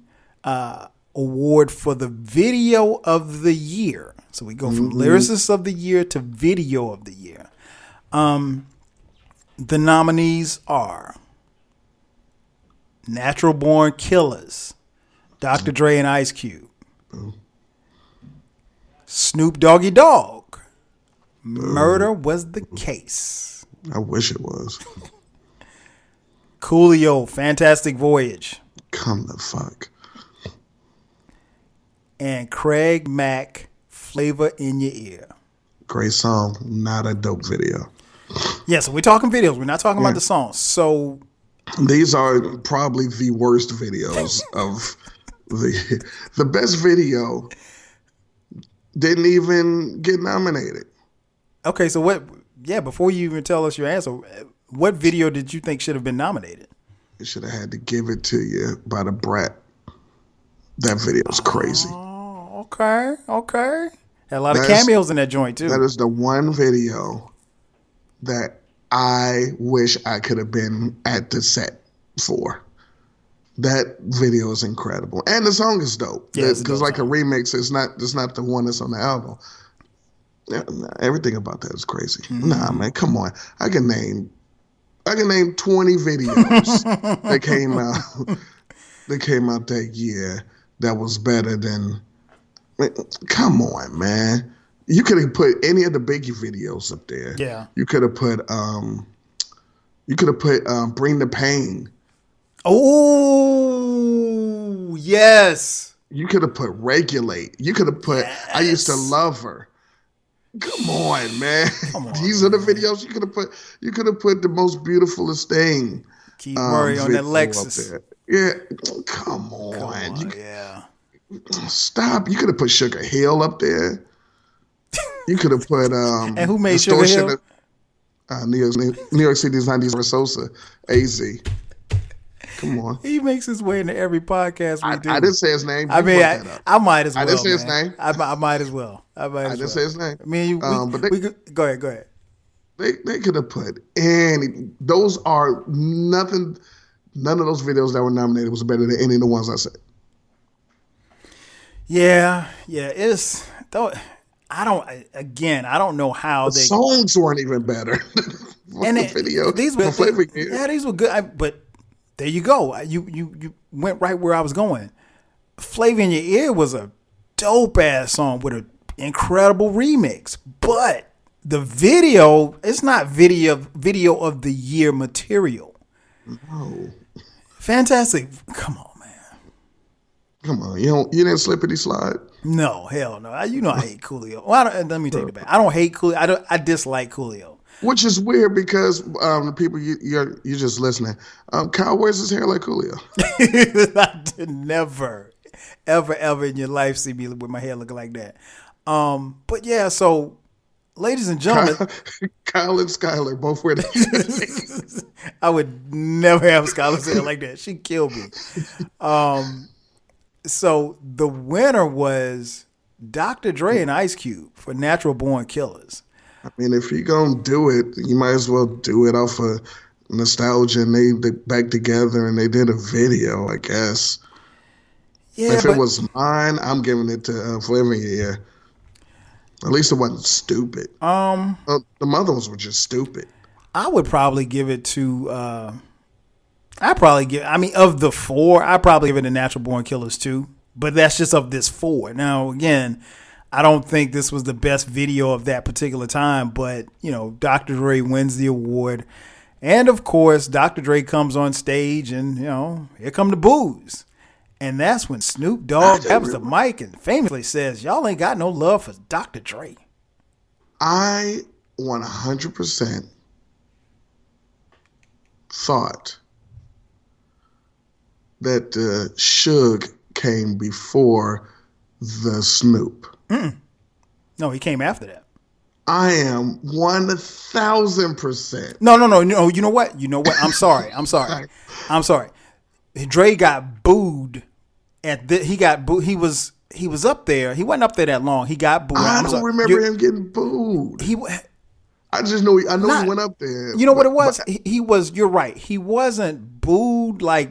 award for the video of the year. So we go from lyricist of the year to video of the year. The nominees are Natural Born Killers, Dr. Dre and Ice Cube, Snoop Doggy Dogg, Murder Was the Case. I wish it was. Coolio, Fantastic Voyage. Come the fuck. And Craig Mack, Flavor in Your Ear. Great song, not a dope video. Yeah, so we're talking videos. We're not talking about the songs. So these are probably the worst videos of the best video didn't even get nominated. Okay, so what? Yeah, before you even tell us your answer, what video did you think should have been nominated? It should have had to Give It To You by the Brat. That video is crazy. Oh, okay. Had a lot of cameos in that joint too. That is the one video that I wish I could have been at the set for. That video is incredible, and the song is dope. Yeah, it's like a remix. It's not the one that's on the album. Everything about that is crazy. Nah, man, come on. I can name 20 videos that came out that year that was better than. Come on, man. You could have put any of the Biggie videos up there. Yeah. You could have put Bring the Pain. Oh, yes. You could have put Regulate. You could have put I Used to Love Her. Come on, man. These are the videos you could have put. You could have put The Most Beautifulest Thing. Keith Murray on that Lexus. Yeah. Come on. Yeah. Stop. You could have put Sugar Hill up there. You could have put and who made Sugar Hill? New York City's 90s Sosa, AZ. Come on. He makes his way into every podcast we do. I didn't say his name. I mean, I might as well. I didn't say his name. I might as well. I didn't say his name. I mean, go ahead. They could have put any. Those are nothing. None of those videos that were nominated was better than any of the ones I said. Yeah. It's though. I don't know how the songs weren't even better. And the video. These were good. But there you go. You went right where I was going. Flavor in Your Ear was a dope ass song with an incredible remix, but the video, it's not video of the year material. No. Fantastic. Come on, man. Come on. You didn't slippity slide? No, hell no. You know I hate Coolio. Well, let me take it back. I don't hate Coolio. I dislike Coolio. Which is weird because the people you're just listening. Kyle wears his hair like Coolio. I did never, ever in your life see me with my hair looking like that. But yeah, so ladies and gentlemen, Kyle and Skylar both wear the I would never have Skylar say it like that. She killed me. So the winner was Dr. Dre and Ice Cube for Natural Born Killers. I mean, if you're going to do it, you might as well do it off of nostalgia, and they back together and they did a video, I guess. Yeah, if it was mine, I'm giving it to Forever Year. At least it wasn't stupid. The other ones were just stupid. I would probably give it to of the four, I'd probably give it to Natural Born Killers too. But that's just of this four. Now, again, I don't think this was the best video of that particular time, but, Dr. Dre wins the award. And, of course, Dr. Dre comes on stage and, here come the boos. And that's when Snoop Dogg grabs the mic and famously says, y'all ain't got no love for Dr. Dre. I 100% thought that Suge came before the Snoop. No, he came after that. I am 1,000%. No. You know what? I'm sorry. Dre got booed he was up there. He wasn't up there that long. He got booed. I don't remember him getting booed. I just know he went up there. You know what it was? He was. You're right. He wasn't booed like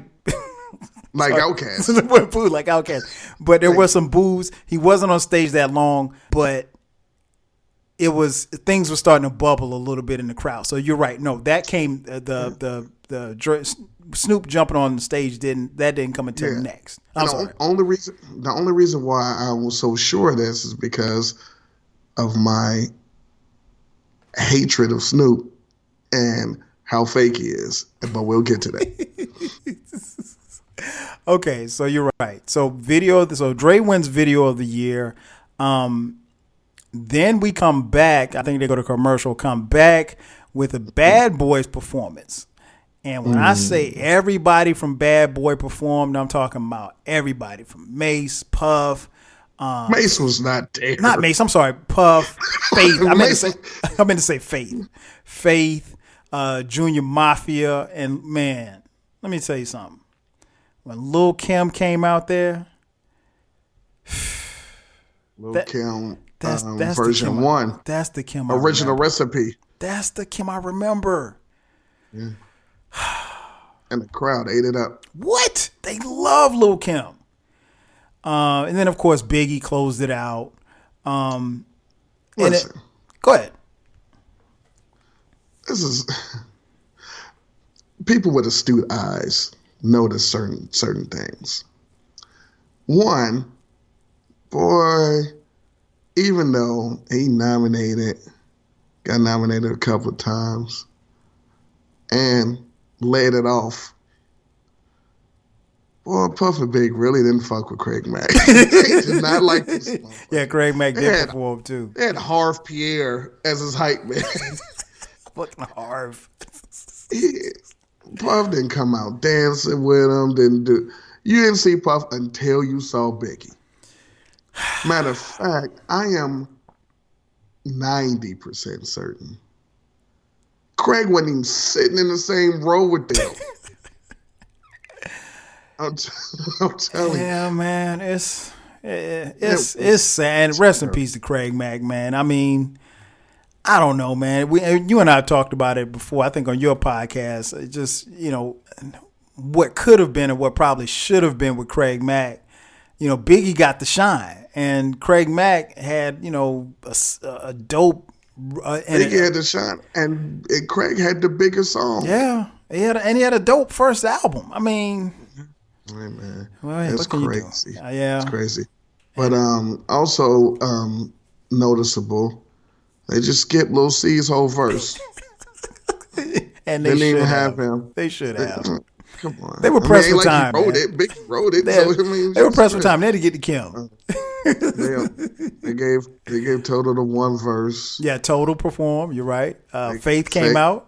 Outkast. Booed like Outkast. But there were some boos. He wasn't on stage that long, but things were starting to bubble a little bit in the crowd. So you're right. No, that came the Snoop jumping on the stage didn't come until next. I'm sorry. The only reason why I was so sure of this is because of my hatred of Snoop and how fake he is. But we'll get to that. Okay, so you're right. So Dre wins video of the year. Then we come back. I think they go to commercial. Come back with a Bad Boys performance. And when I say everybody from Bad Boy performed, I'm talking about everybody from Mace, Puff. Mace was not there. Not Mace. I'm sorry, Puff, Faith. I meant to say Faith. Faith, Junior Mafia, and man, let me tell you something. When Lil' Kim came out there, Kim, that's version Kim, 1. That's the Kim. Original recipe. That's the Kim I remember. Yeah. And the crowd ate it up. What? They love Lil' Kim. And then, of course, Biggie closed it out. Listen, go ahead. This is people with astute eyes notice certain things. One, boy, even though he got nominated a couple of times, and laid it off. Boy, Puff and Big really didn't fuck with Craig Mack. They did not like this. Yeah, Craig Mack did perform too. They had Harv Pierre as his hype man. Fucking Harv. Puff didn't come out dancing with him. You didn't see Puff until you saw Biggie. Matter of fact, I am 90% certain Craig wasn't even sitting in the same row with them. I'm telling you. Yeah, man, it's sad. Rest in peace to Craig Mack, man. I mean, I don't know, man. You and I talked about it before, I think on your podcast. It just, what could have been and what probably should have been with Craig Mack. Biggie got the shine, and Craig Mack had, a dope. Biggie had the shine, and Craig had the bigger song. Yeah, he had a dope first album. I mean, hey, man, well, it's crazy. Yeah, it's crazy. But also noticeable, they just skipped Lil C's whole verse. And they didn't even have him. They should have. Come on. They were pressed for time. Big wrote it. They were pressed for time. They had to get to Kim. They gave Total the one verse. Yeah, Total performed. You're right. Faith came out.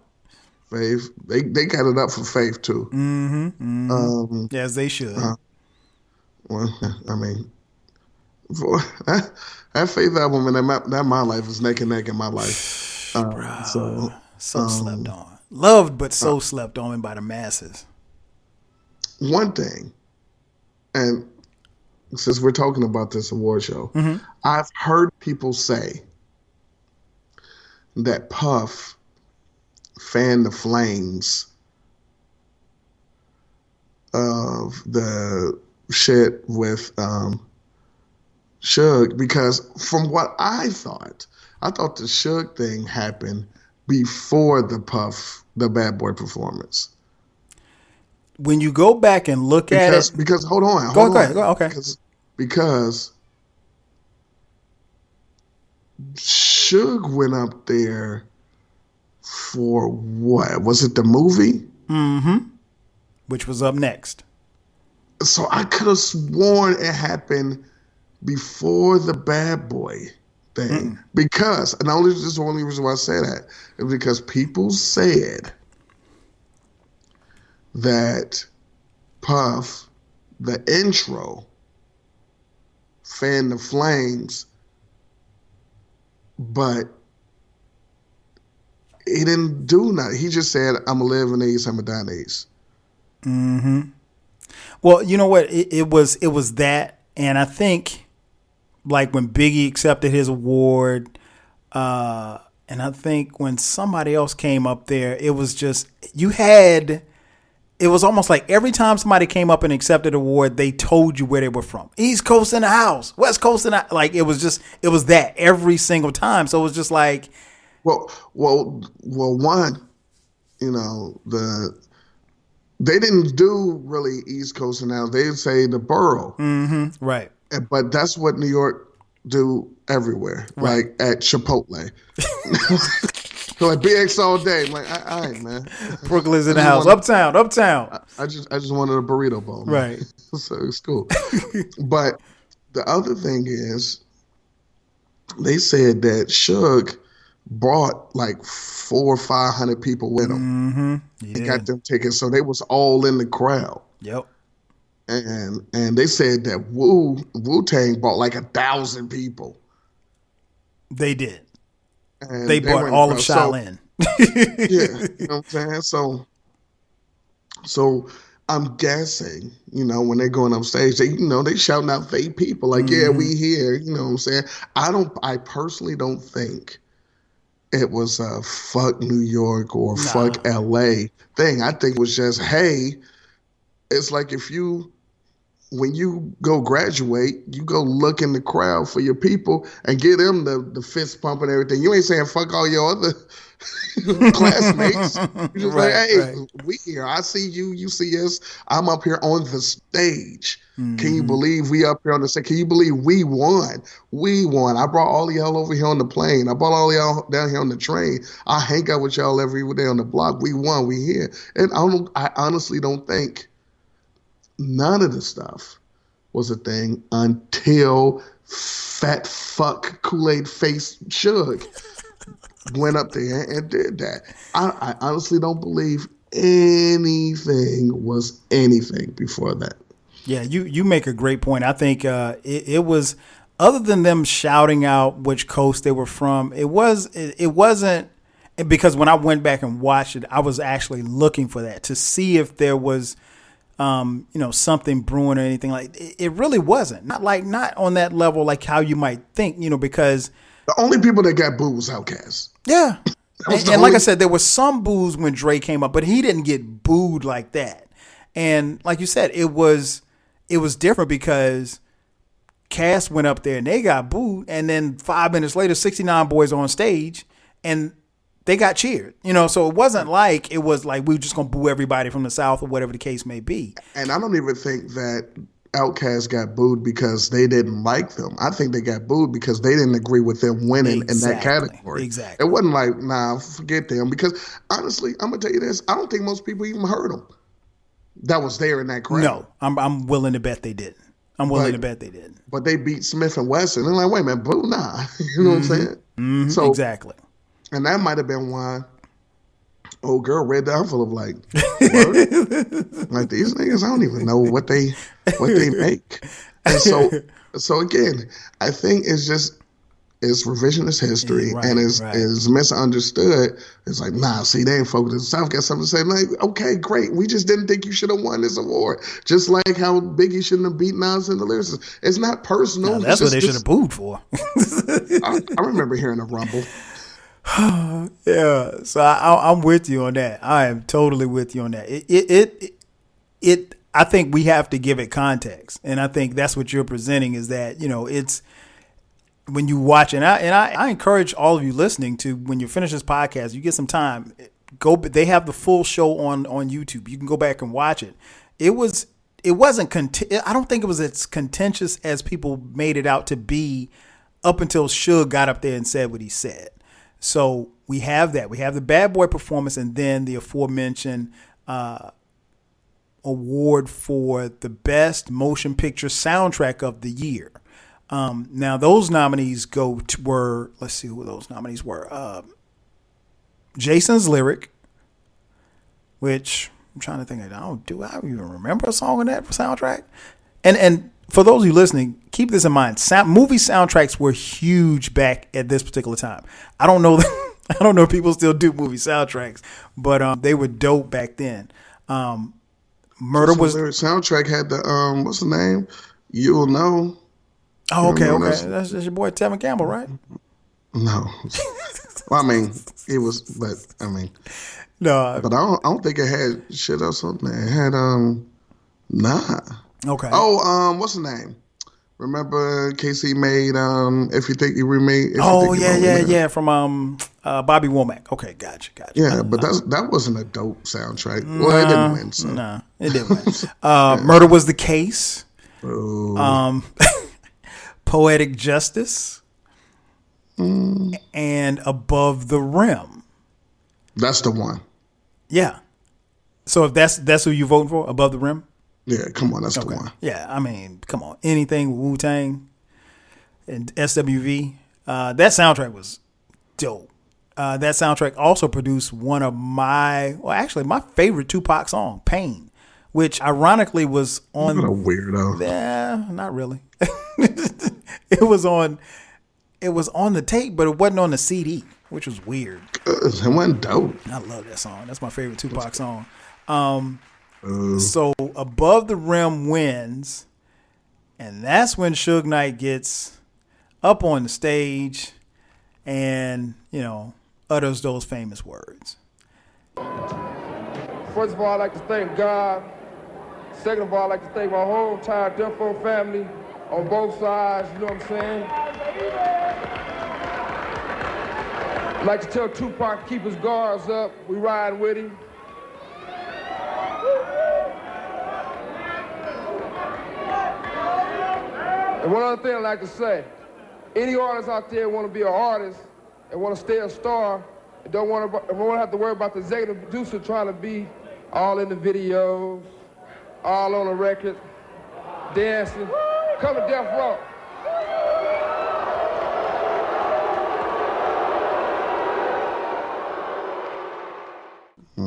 Faith, they got it up for Faith too. Mm-hmm. Yes, they should. Well, I mean, For that Faith album and that My Life is neck and neck in my life. So slept on. Loved, but so slept on by the masses. One thing, and since we're talking about this award show, I've heard people say that Puff fanned the flames of the shit with Suge, because from what I thought the Suge thing happened before the Bad Boy performance. When you go back and look at it, because hold on, go ahead. Okay, because Suge went up there for what? Was it the movie? Mm-hmm. Which was up next. So I could have sworn it happened before the Bad Boy thing. Because, and this is the only reason why I say that, is because people said that Puff, the intro, fanned the flames, but he didn't do nothing. He just said, I'm going to live in these, I'm going to die in these. Mm-hmm. Well, you know what? It was that, and I think like when Biggie accepted his award, and I think when somebody else came up there, it was just it was almost like every time somebody came up and accepted an award, they told you where they were from. East Coast in the house, West Coast in the, like it was that every single time. So it was just like, well, one, they didn't do really East Coast and out. They'd say the borough. Mm-hmm, right. But that's what New York do everywhere, right. Like at Chipotle. So like BX all day. I'm like, all right, man. Brooklyn's in the house. Uptown. I just wanted a burrito bowl. Man. Right. So it's cool. But the other thing is, they said that Suge brought like 400 or 500 people with him. Mm-hmm. Yeah. And got them tickets, so they was all in the crowd. Yep. And they said that Wu-Tang brought like 1,000 people. They did. And they brought all of Shaolin. Yeah, you know what I'm saying? So I'm guessing, when they're going up stage, they shouting out fake people like, yeah, we here, you know what I'm saying? I personally don't think it was a fuck New York or fuck LA thing. I think it was just, hey, it's like when you go graduate, you go look in the crowd for your people and get them the fist pump and everything. You ain't saying fuck all your other classmates. You just like, hey, we here. I see you. You see us. I'm up here on the stage. Mm-hmm. Can you believe we up here on the stage? Can you believe we won? We won. I brought all of y'all over here on the plane. I brought all of y'all down here on the train. I hang out with y'all every day on the block. We won. We here. And I honestly don't think none of the stuff was a thing until fat fuck Kool-Aid face Suge went up there and did that. I honestly don't believe anything was anything before that. Yeah, you make a great point. I think it was, other than them shouting out which coast they were from, it wasn't, because when I went back and watched it, I was actually looking for that to see if there was something brewing or anything like it. It really wasn't. Not on that level, like how you might think, because the only people that got booed was Outkast. Yeah. And like I said, there was some boos when Dre came up, but he didn't get booed like that. And like you said, it was different because Cass went up there and they got booed, and then 5 minutes later, 69 Boyz on stage and they got cheered, so it wasn't like it was like we were just going to boo everybody from the South or whatever the case may be. And I don't even think that Outkast got booed because they didn't like them. I think they got booed because they didn't agree with them winning in that category. Exactly. It wasn't like, nah, forget them. Because honestly, I'm going to tell you this. I don't think most people even heard them that was there in that crowd. No, I'm willing to bet they didn't. To bet they didn't. But they beat Smith and Wesson. And they're like, wait a minute, boo, nah. You know what I'm saying? Mm-hmm. So, exactly. And that might have been why old girl read the envelope like, what? Like these niggas, I don't even know what they make. And so again, I think it's revisionist history, and is misunderstood. It's like, nah, see, they ain't focused. The South got something to say. Like, okay, great. We just didn't think you should have won this award. Just like how Biggie shouldn't have beat Nas in the lyrics. It's not personal. No, that's what they should have booed for. I remember hearing a rumble. Yeah, so I'm with you on that. I am totally with you on that. It. I think we have to give it context, and I think that's what you're presenting is that it's. When you watch, and I encourage all of you listening to, when you finish this podcast, you get some time, they have the full show on YouTube. You can go back and watch it. It wasn't, I don't think it was as contentious as people made it out to be up until Suge got up there and said what he said. So we have that. We have the Bad Boy performance, and then the aforementioned award for the best motion picture soundtrack of the year. Now those nominees were, let's see who those nominees were. Jason's Lyric, which I'm trying to think, do I even remember a song on that soundtrack? And for those of you listening, keep this in mind. Movie soundtracks were huge back at this particular time. I don't know if people still do movie soundtracks, but they were dope back then. Murder was soundtrack had the what's the name? You'll Know. Oh, okay. That's your boy Tevin Campbell, right? No. Well, I mean, it was, but I mean, no. But I don't think it had shit else on there. It had nah. Okay. Oh, what's the name? Remember KC made If You Think You Remade? Yeah, from Bobby Womack. Okay, gotcha. Yeah, but that wasn't a dope soundtrack. Well, it didn't win. So. No, it didn't win. Murder Was the Case. Oh. Poetic Justice, and Above the Rim. That's the one. Yeah. So if that's who you voting for, Above the Rim? Yeah, come on, that's the one. Yeah, I mean, come on. Anything Wu-Tang and SWV. That soundtrack was dope. That soundtrack also produced one of my favorite Tupac song, Pain, which ironically was on... What a weirdo. Yeah, not really. It was on the tape, but it wasn't on the CD, which was weird. It wasn't dope. I love that song. That's my favorite Tupac song. So Above the Rim wins, and that's when Suge Knight gets up on the stage and, utters those famous words. First of all, I'd like to thank God. Second of all, I'd like to thank my whole entire Death Row family on both sides, you know what I'm saying? I'd like to tell Tupac to keep his guards up. We riding with him. And one other thing I'd like to say, any artists out there want to be an artist and want to stay a star and don't want to have to worry about the executive producer trying to be all in the videos, all on the record, dancing. Come to Death Row.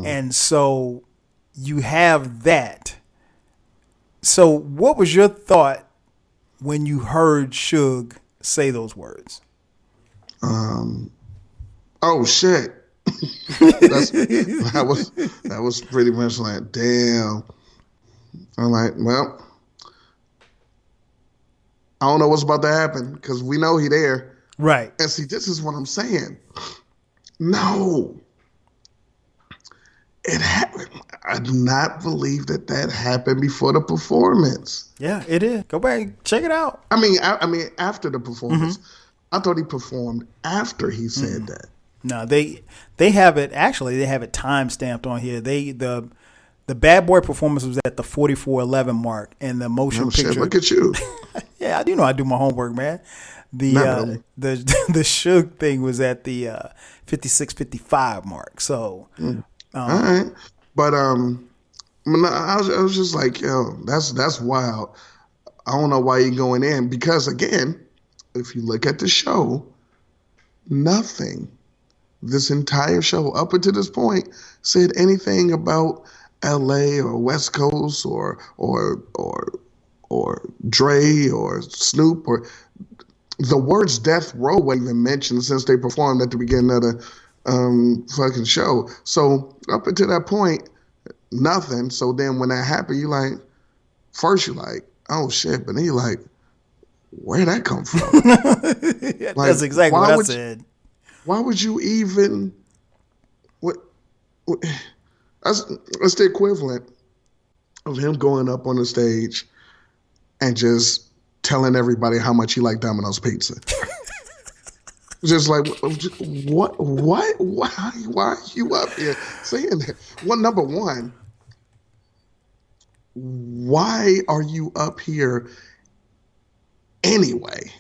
And so you have that. So what was your thought when you heard Suge say those words? Oh shit. that was pretty much like, damn. I'm like, well, I don't know what's about to happen because we know he there. Right. And see, this is what I'm saying. No. It happened. I do not believe that happened before the performance. Yeah, it is. Go back, check it out. I mean, after the performance. I thought he performed after he said that. No, they have it. Actually, they have it time stamped on here. The Bad Boy performance was at the 44:11 mark, and the motion picture. Shit, look at you. Yeah, I do my homework, man. The Suge thing was at the 56:55 mark. So, all right, but I was just like, yo, that's wild. I don't know why you're going in because again, if you look at the show, nothing this entire show up until this point said anything about LA or West Coast or Dre or Snoop or the words death row wasn't even mentioned since they performed at the beginning of the fucking show. So up until that point, nothing. So then when that happened, you like, first you're like, oh shit, but then you're like, where'd that come from? Like, that's exactly what I said. Why would you even? That's the equivalent of him going up on the stage and just telling everybody how much he liked Domino's pizza. Just like, what? Why are you up here saying that? Well, number one, why are you up here anyway?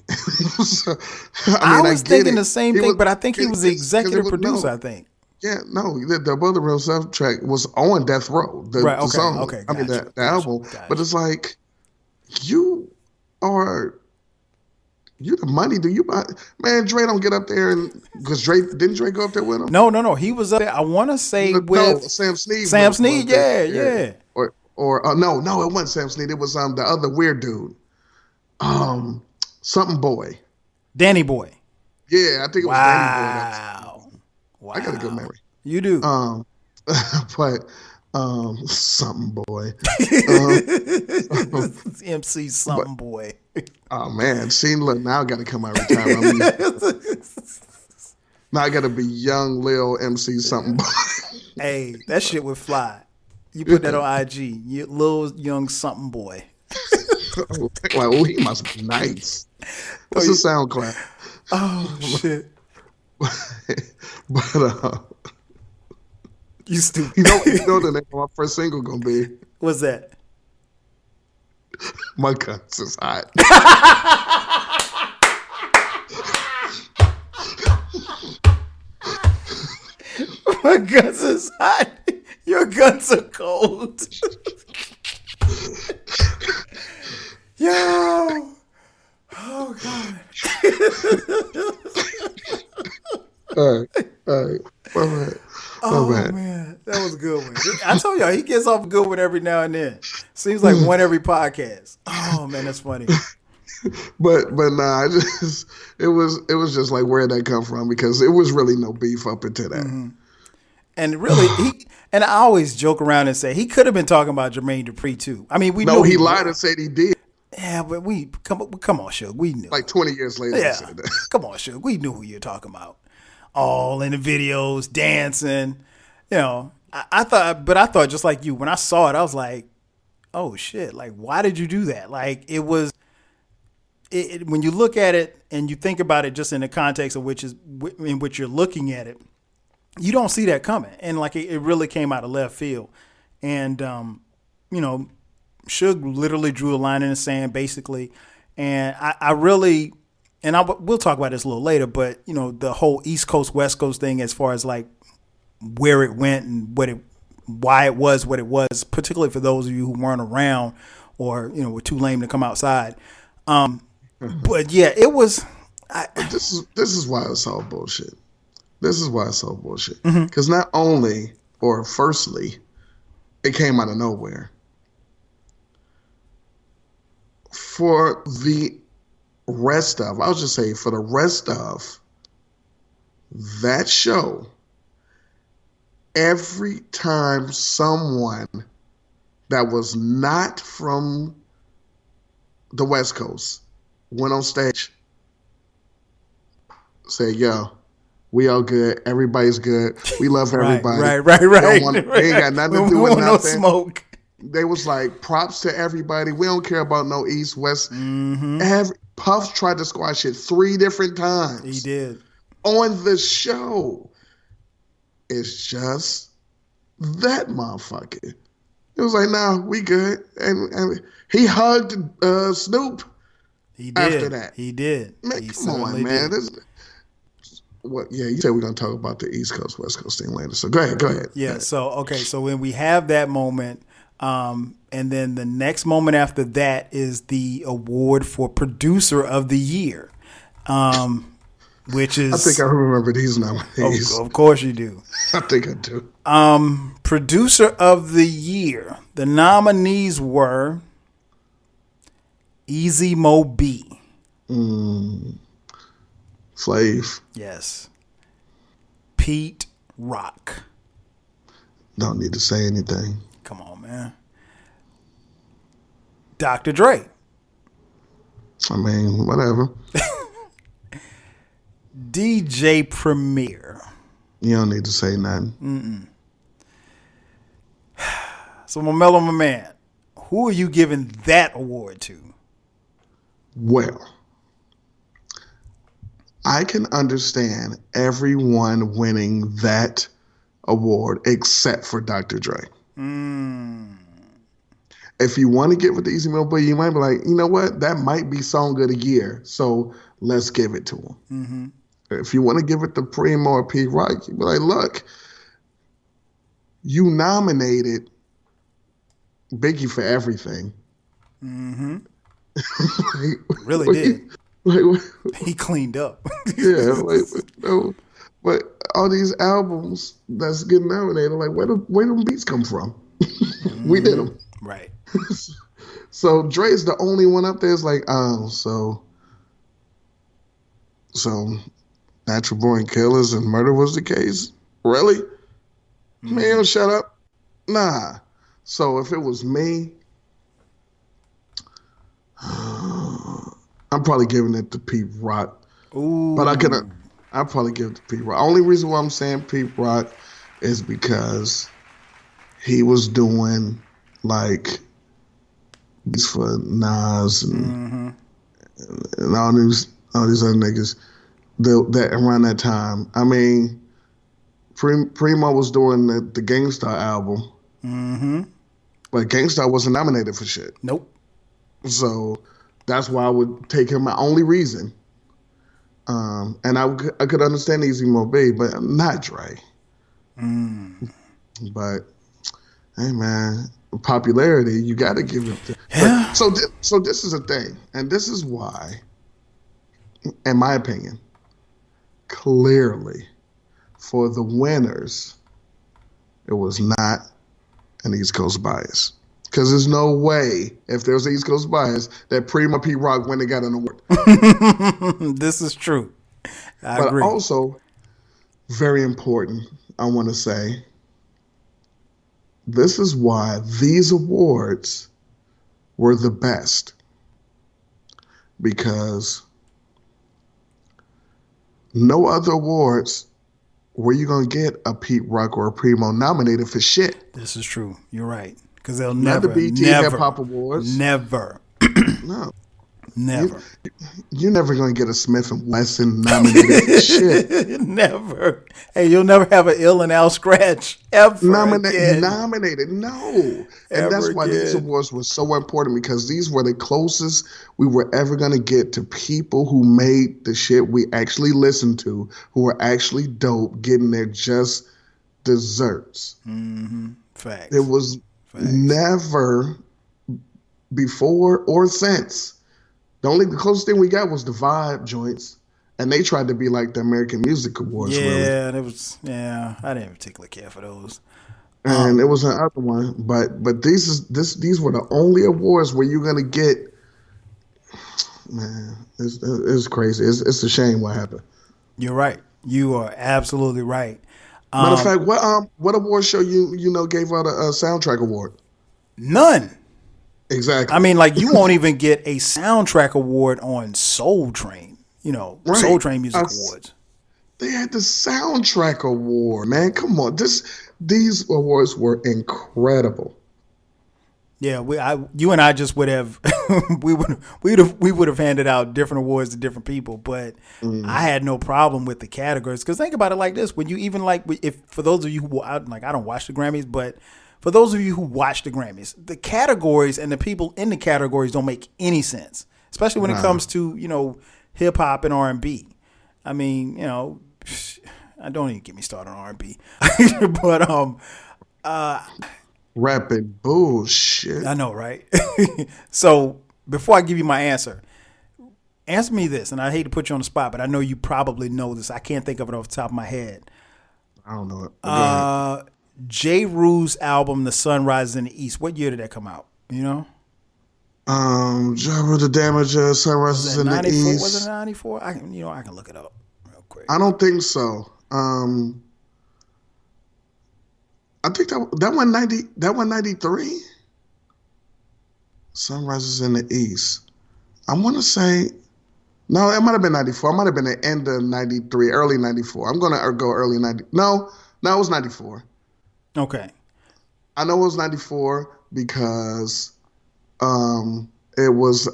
So, I was thinking the same thing, but I think he was the executive producer, I think. Yeah, no, the Brother Real soundtrack was on Death Row, the song. Okay, I mean, the album. But it's like, you the money. Do you buy? Man, Dre don't get up there because didn't Dre go up there with him? No. He was up there. I want to say with Sam Snead. Sam Snead, yeah. Or no, it wasn't Sam Snead. It was the other weird dude, something boy, Danny Boy. Yeah, I think it was Danny Boy. Wow, I got a good memory. You do. But something boy. MC something boy. Oh man, see, look, now I got to come out of retirement. Now I got to be young Lil MC something boy. Hey, that shit would fly. You put that on IG, you little young something boy. Like, oh, he must be nice. What's the SoundCloud? Oh shit! But you stupid. You know the name of my first single gonna be? What's that? My Guns is Hot. My guns is hot. Your guns are cold. Yo. Oh God. All right. Oh man, that was a good one. I told y'all he gets off a good one every now and then. Seems like one every podcast. Oh man, that's funny. But nah, it was just like, where'd that come from? Because it was really no beef up until that. Mm-hmm. And really, I always joke around and say he could have been talking about Jermaine Dupri too. I mean, we know he lied and said he did. Yeah, but come on, Suge, we knew. Like 20 years later, yeah, he said that. Come on, Suge, we knew who you're talking about. All in the videos, dancing. You know, I thought just like you, when I saw it, I was like, oh shit, like why did you do that? Like it was. When you look at it and you think about it just in the context of in which you're looking at it, you don't see that coming. And like it really came out of left field. And, you know, Suge literally drew a line in the sand basically. And we'll talk about this a little later, but you know, the whole East Coast, West Coast thing, as far as like where it went and why it was what it was, particularly for those of you who weren't around or, you know, were too lame to come outside. But yeah, it was. This is why it's all bullshit. This is why it's all bullshit. Mm-hmm. Because not only, or firstly, it came out of nowhere. For the rest of, I'll just say, for the rest of that show, every time someone that was not from the West Coast went on stage, said, yo, we all good. Everybody's good. We love everybody. Right. They ain't got nothing to do with nothing. No smoke. They was like, props to everybody. We don't care about no East, West. Mm-hmm. Puff tried to squash it 3 different times. He did. On the show. It's just that motherfucker. It was like, nah, we good. And he hugged Snoop. He did. After that. He did. Man, come on, man. You said we're going to talk about the East Coast, West Coast thing later. So go ahead. Yeah, so when we have that moment, and then the next moment after that is the award for Producer of the Year. which is I think I remember these nominees. of course you do. I think I do. Producer of the year. The nominees were Easy Mo B. Flav. Yes. Pete Rock. Don't need to say anything. Come on, man. Dr. Dre. I mean, whatever. DJ Premier. You don't need to say nothing. So, Mellow, my man, who are you giving that award to? Well, I can understand everyone winning that award except for Dr. Dre. If you want to get with the Easy Mo Boy, you might be like, you know what? That might be Song of the Year, so let's give it to him. If you want to give it to Primo or Pete Rock, you be like, look, you nominated Biggie for everything. Really did. He cleaned up. Yeah, but all these albums that's getting nominated, like where do beats come from? We did them. Right. So Dre's the only one up there. Is like, oh, so Natural Born Killers and Murder Was the Case? Really? Man, shut up. Nah. So if it was me, I'm probably giving it to Pete Rock. Ooh. But I'd probably give it to Pete Rock. Only reason why I'm saying Pete Rock is because he was doing like these for Nas and all these other niggas that around that time. I mean, Primo was doing the Gangstar album, but Gangstar wasn't nominated for shit. Nope. So that's why I would take him. My only reason, and I could understand Easy Mo B, but not Dre. But hey, man, popularity, you got to give it to. Yeah. So this is a thing, and this is why, in my opinion, clearly, for the winners, it was not an East Coast bias. Because there's no way, if there's an East Coast bias, that Primo Pete Rock went and got an award. This is true. I but agree. Also, very important, I want to say, this is why these awards were the best. Because no other awards were you going to get a Pete Rock or a Primo nominated for shit. This is true. You're right. Because they'll Not never, the BT Hip Hop Awards. Never. No. Never. You're never going to get a Smith and Wesson nominated for shit. Never. Hey, you'll never have an Ill and Al scratch ever again. Nominated. No. And that's why these awards were so important, because these were the closest we were ever going to get to people who made the shit we actually listened to, who were actually dope, getting their just desserts. Facts. It was never before or since. The closest thing we got was the Vibe joints, and they tried to be like the American Music Awards. Yeah, really. I didn't particularly care for those. And it was another one, but these were the only awards where you're gonna get. Man, it's crazy. It's a shame what happened. You're right. You are absolutely right. Matter of fact, what award show you gave out a soundtrack award? None. Exactly. I mean, like, you won't even get a soundtrack award on Soul Train. Right. Soul Train Music Awards. They had the soundtrack award, man. Come on, these awards were incredible. Yeah, you and I just would have we would have handed out different awards to different people, but I had no problem with the categories, because think about it like this: when you even if for those of you who I don't watch the Grammys, but for those of you who watch the Grammys, the categories and the people in the categories don't make any sense, especially when it comes to hip hop and R&B. I mean, I don't even get me started on R&B, but rapping bullshit. I know, right? So before I give you my answer, answer me this, and I hate to put you on the spot, but I know you probably know this. I can't think of it off the top of my head. I don't know it. J. Rule's album, The Sun Rises in the East. What year did that come out? You know? Jabba the Damager, Sunrises in the East. Was it 94? I can look it up real quick. I don't think so. I think that one 90. That one 93. Sunrises in the East. I want to say, no, it might have been 94. It might have been the end of 93, early 94. I'm gonna go early 90. No, it was 94. Okay. I know it was 94 because it was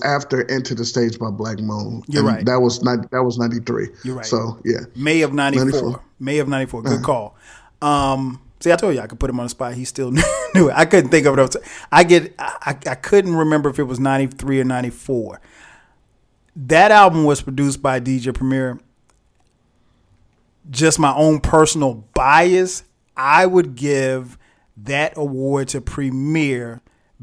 after Into the Stage by Black Moon. You're right. That was 93. You're right. So yeah. May of 94. May of 94. Good call. See, I told you I could put him on the spot. He still knew it. I couldn't think of it. I couldn't remember if it was 93 or 94. That album was produced by DJ Premier. Just my own personal bias, I would give that award to Premier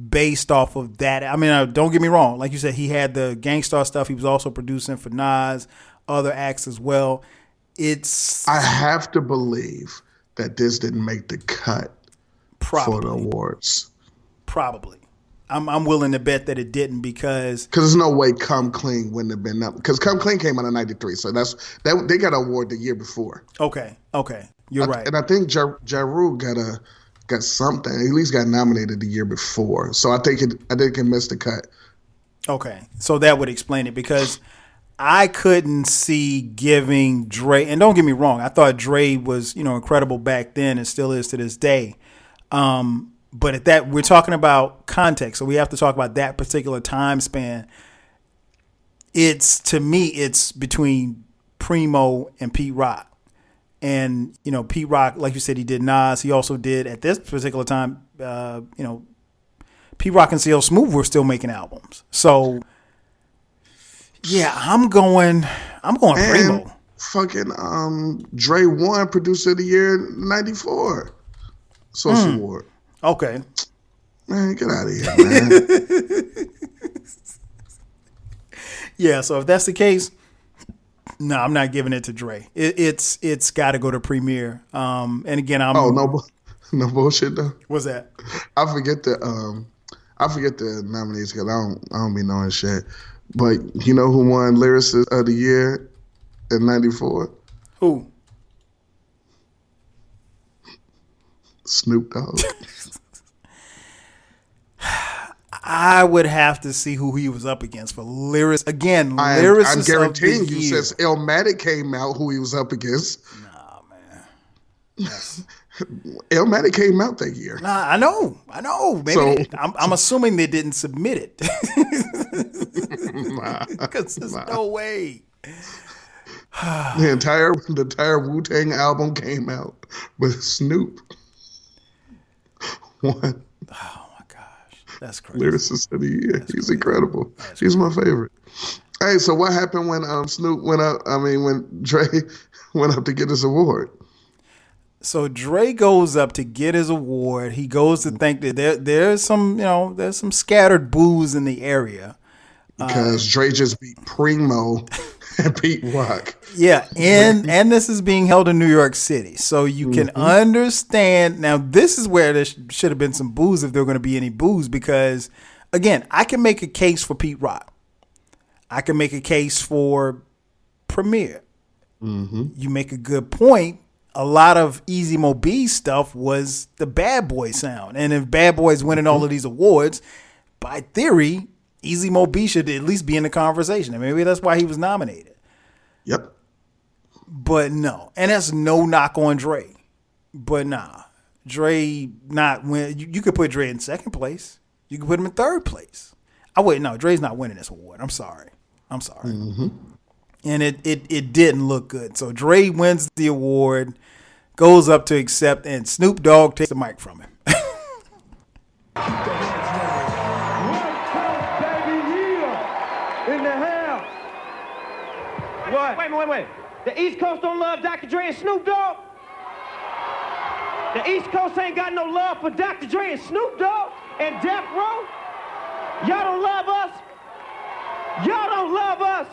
based off of that. I mean, don't get me wrong. Like you said, he had the Gangstar stuff. He was also producing for Nas, other acts as well. I have to believe that this didn't make the cut for the awards. Probably. I'm willing to bet that it didn't because there's no way Come Clean wouldn't have been up. Because Come Clean came out in 93, so they got an award the year before. Okay, you're right. And I think Ja Rule got something. At least got nominated the year before. So I think it missed the cut. Okay, so that would explain it because I couldn't see giving Dre, and don't get me wrong, I thought Dre was incredible back then and still is to this day. But at that, we're talking about context, so we have to talk about that particular time span. To me, it's between Primo and Pete Rock. And, Pete Rock, like you said, he did Nas. He also did, at this particular time, Pete Rock and CL Smooth were still making albums. So, yeah, I'm going Primo. Fucking Dre won Producer of the Year 94. Source Award. Okay. Man, get out of here, man. Yeah, so if that's the case, no, I'm not giving it to Dre. It's got to go to Premier. And again, no bullshit though. What's that? I forget the nominees because I don't be knowing shit. But you know who won Lyricist of the Year in 94? Who? Snoop Dogg. I would have to see who he was up against for lyrics. Again, lyricist. I'm guaranteeing you, since Illmatic came out, who he was up against. Nah, man. Yes. Illmatic came out that year. Nah, I know. Maybe I'm assuming they didn't submit it. Because there's no way. The entire Wu-Tang album came out, but Snoop won. Oh my gosh, that's crazy. Lyricist of the Year. He's incredible. He's my favorite. Hey, so what happened when Snoop went up? I mean, when Dre went up to get his award? So Dre goes up to get his award. He goes to think that there's some scattered boos in the area. Because Dre just beat Primo and Pete Rock. Yeah, and this is being held in New York City. So you can understand. Now, this is where there should have been some boos if there were going to be any boos. Because, again, I can make a case for Pete Rock. I can make a case for Premier. Mm-hmm. You make a good point. A lot of Easy Mo B's stuff was the Bad Boy sound. And if Bad Boy's winning all of these awards, by theory, Easy Mo B should at least be in the conversation. And maybe that's why he was nominated. Yep. But no. And that's no knock on Dre. But nah. Dre not win. You could put Dre in second place. You could put him in third place. Dre's not winning this award. I'm sorry. Mm-hmm. And it didn't look good. So Dre wins the award, goes up to accept, and Snoop Dogg takes the mic from him. What? Wait. The East Coast don't love Dr. Dre and Snoop Dogg? The East Coast ain't got no love for Dr. Dre and Snoop Dogg and Death Row? Y'all don't love us? Y'all don't love us.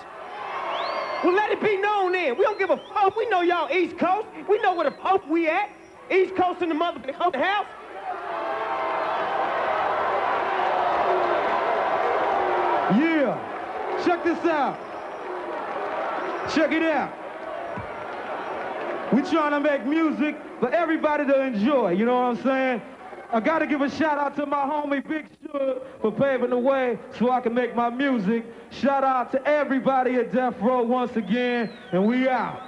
Well, let it be known then. We don't give a fuck. We know y'all East Coast. We know where the fuck we at. East Coast in the motherfucking house. Yeah. Check this out. Check it out. We trying to make music for everybody to enjoy. You know what I'm saying? I got to give a shout out to my homie Big Suge for paving the way so I can make my music. Shout out to everybody at Death Row once again, and we out.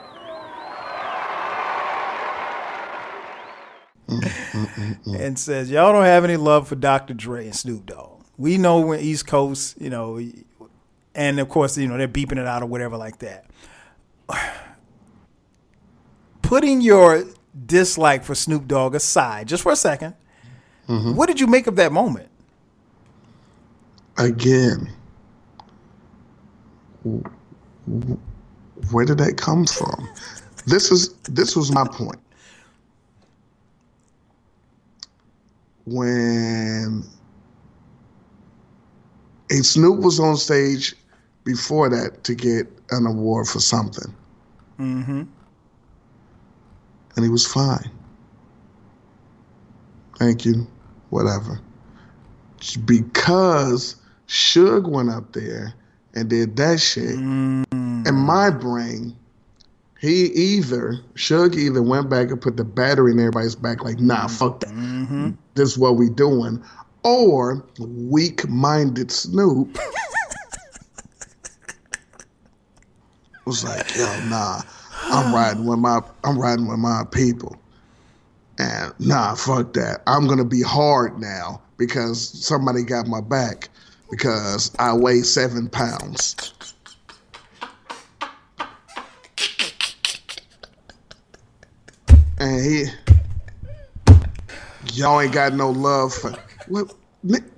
And says, y'all don't have any love for Dr. Dre and Snoop Dogg. We know we're East Coast, you know, and of course, you know, they're beeping it out or whatever like that. Putting your dislike for Snoop Dogg aside, just for a second, what did you make of that moment? Again, where did that come from? This was my point. When Snoop was on stage before that to get an award for something. And he was fine. Thank you. Whatever. Because Suge went up there and did that shit, in my brain, Suge either went back and put the battery in everybody's back like, nah, fuck that. This is what we doing. Or weak-minded Snoop was like, yo, nah, I'm riding with my people. And nah, fuck that. I'm gonna be hard now because somebody got my back because I weigh 7 pounds. And y'all ain't got no love for what?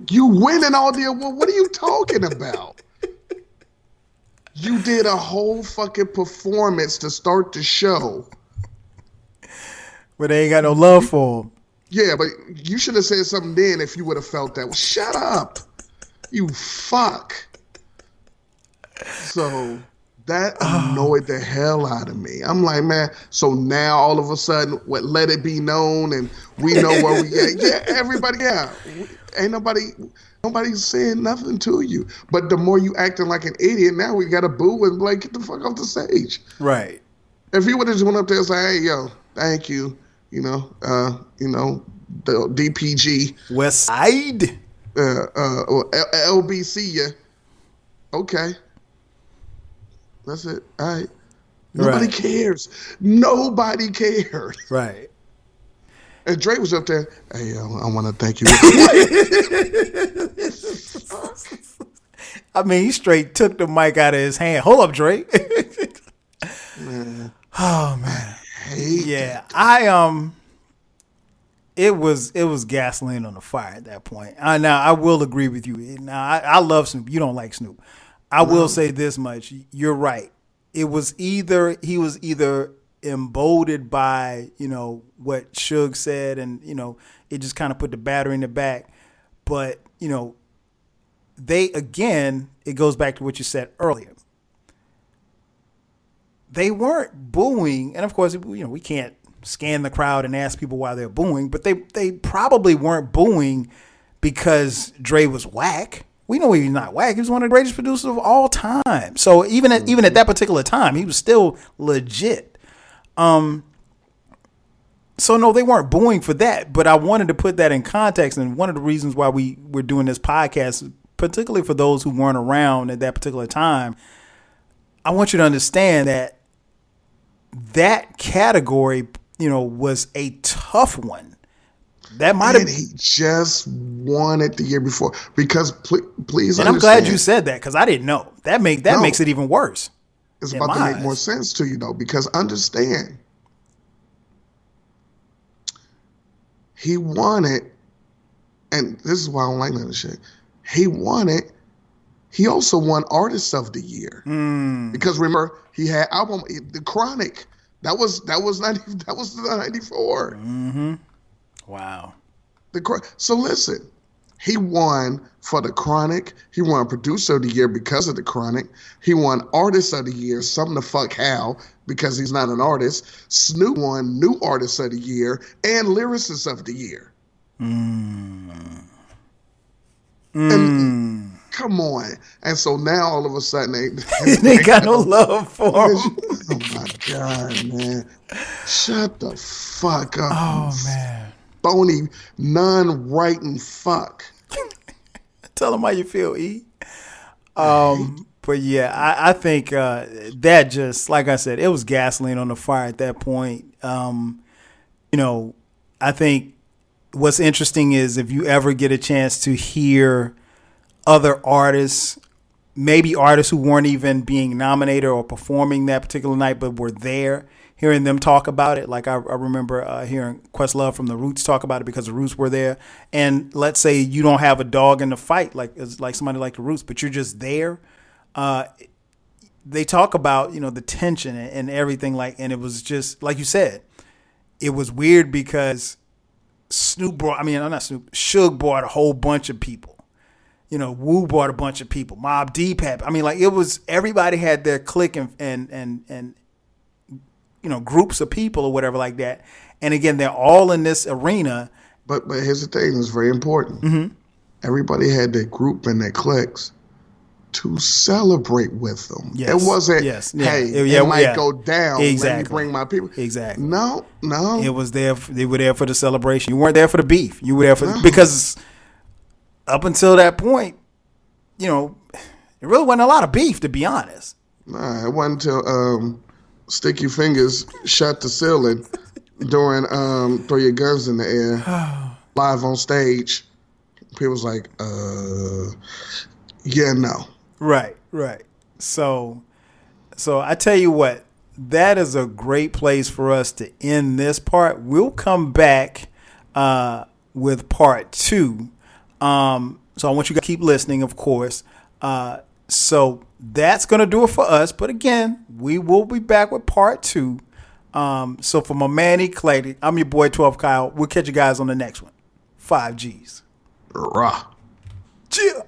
You winning all the awards? What are you talking about? You did a whole fucking performance to start the show. But they ain't got no love for him. Yeah, but you should have said something then if you would have felt that. Well, shut up, you fuck. So that annoyed the hell out of me. I'm like, man, so now all of a sudden, let it be known and we know where we at. Yeah, everybody, yeah. Ain't nobody's saying nothing to you. But the more you acting like an idiot, now we got to boo and like, get the fuck off the stage. Right. If he would have just went up there and said, hey, yo, thank you. The DPG. West Side. Or LBC, yeah. Okay. That's it. All right. Nobody cares. Nobody cares. Right. And Dre was up there, hey, I want to thank you. I mean, he straight took the mic out of his hand. Hold up, Dre. Man. Oh, man. Yeah, it was gasoline on the fire at that point. Now I will agree with you. Now I love Snoop. You don't like Snoop. I will say this much. You're right. He was either emboldened by, what Suge said, and it just kind of put the battery in the back. But it goes back to what you said earlier. They weren't booing, and of course, we can't scan the crowd and ask people why they're booing, but they probably weren't booing because Dre was whack. We know he's not whack. He was one of the greatest producers of all time. So even at that particular time, he was still legit. So no, they weren't booing for that, but I wanted to put that in context, and one of the reasons why we're doing this podcast, particularly for those who weren't around at that particular time, I want you to understand that category, was a tough one. That might have. He just won it the year before because please. And I'm glad you said that because I didn't know. That makes it even worse. It's about to make more sense to you though, because understand, he won it, and this is why I don't like none of this shit. He won it. He also won Artist of the Year because remember he had album The Chronic. That was 94. Wow. So listen, He won for The Chronic. He won Producer of the Year because of The Chronic. He won Artist of the Year, something the fuck how, because he's not an artist. Snoop won New Artist of the Year and Lyricist of the Year. And come on. And so now all of a sudden they got no love for him. Oh my God, man. Shut the fuck up. Oh, man. Phony, non-writing fuck. Tell them how you feel, E. But yeah, I think that just, like I said, it was gasoline on the fire at that point. I think what's interesting is if you ever get a chance to hear other artists, maybe artists who weren't even being nominated or performing that particular night, but were there, hearing them talk about it. Like I remember hearing Questlove from The Roots talk about it because The Roots were there. And let's say you don't have a dog in the fight, like somebody like The Roots, but you're just there. They talk about, the tension and everything, and it was just, like you said, it was weird because Suge brought a whole bunch of people. Wu brought a bunch of people. Mobb Deep had, it was, everybody had their clique and groups of people or whatever like that. And again, they're all in this arena. But here's the thing, it's very important. Mm-hmm. Everybody had their group and their cliques to celebrate with them. Yes. It wasn't, it might go down. Exactly. Let me bring my people. Exactly. No. It was there. They were there for the celebration. You weren't there for the beef. You were there for because up until that point, it really wasn't a lot of beef, to be honest. Nah, it wasn't until Sticky Fingers shut the ceiling during Throw Your Guns in the Air live on stage. People was like, yeah, no. Right. So I tell you what, that is a great place for us to end this part. We'll come back with part 2. So I want you to keep listening, of course. So that's going to do it for us. But again, we will be back with part 2. So for my man Eclectik, I'm your boy 12 Kyle. We'll catch you guys on the next one. 5 G's. Rah. Cheer.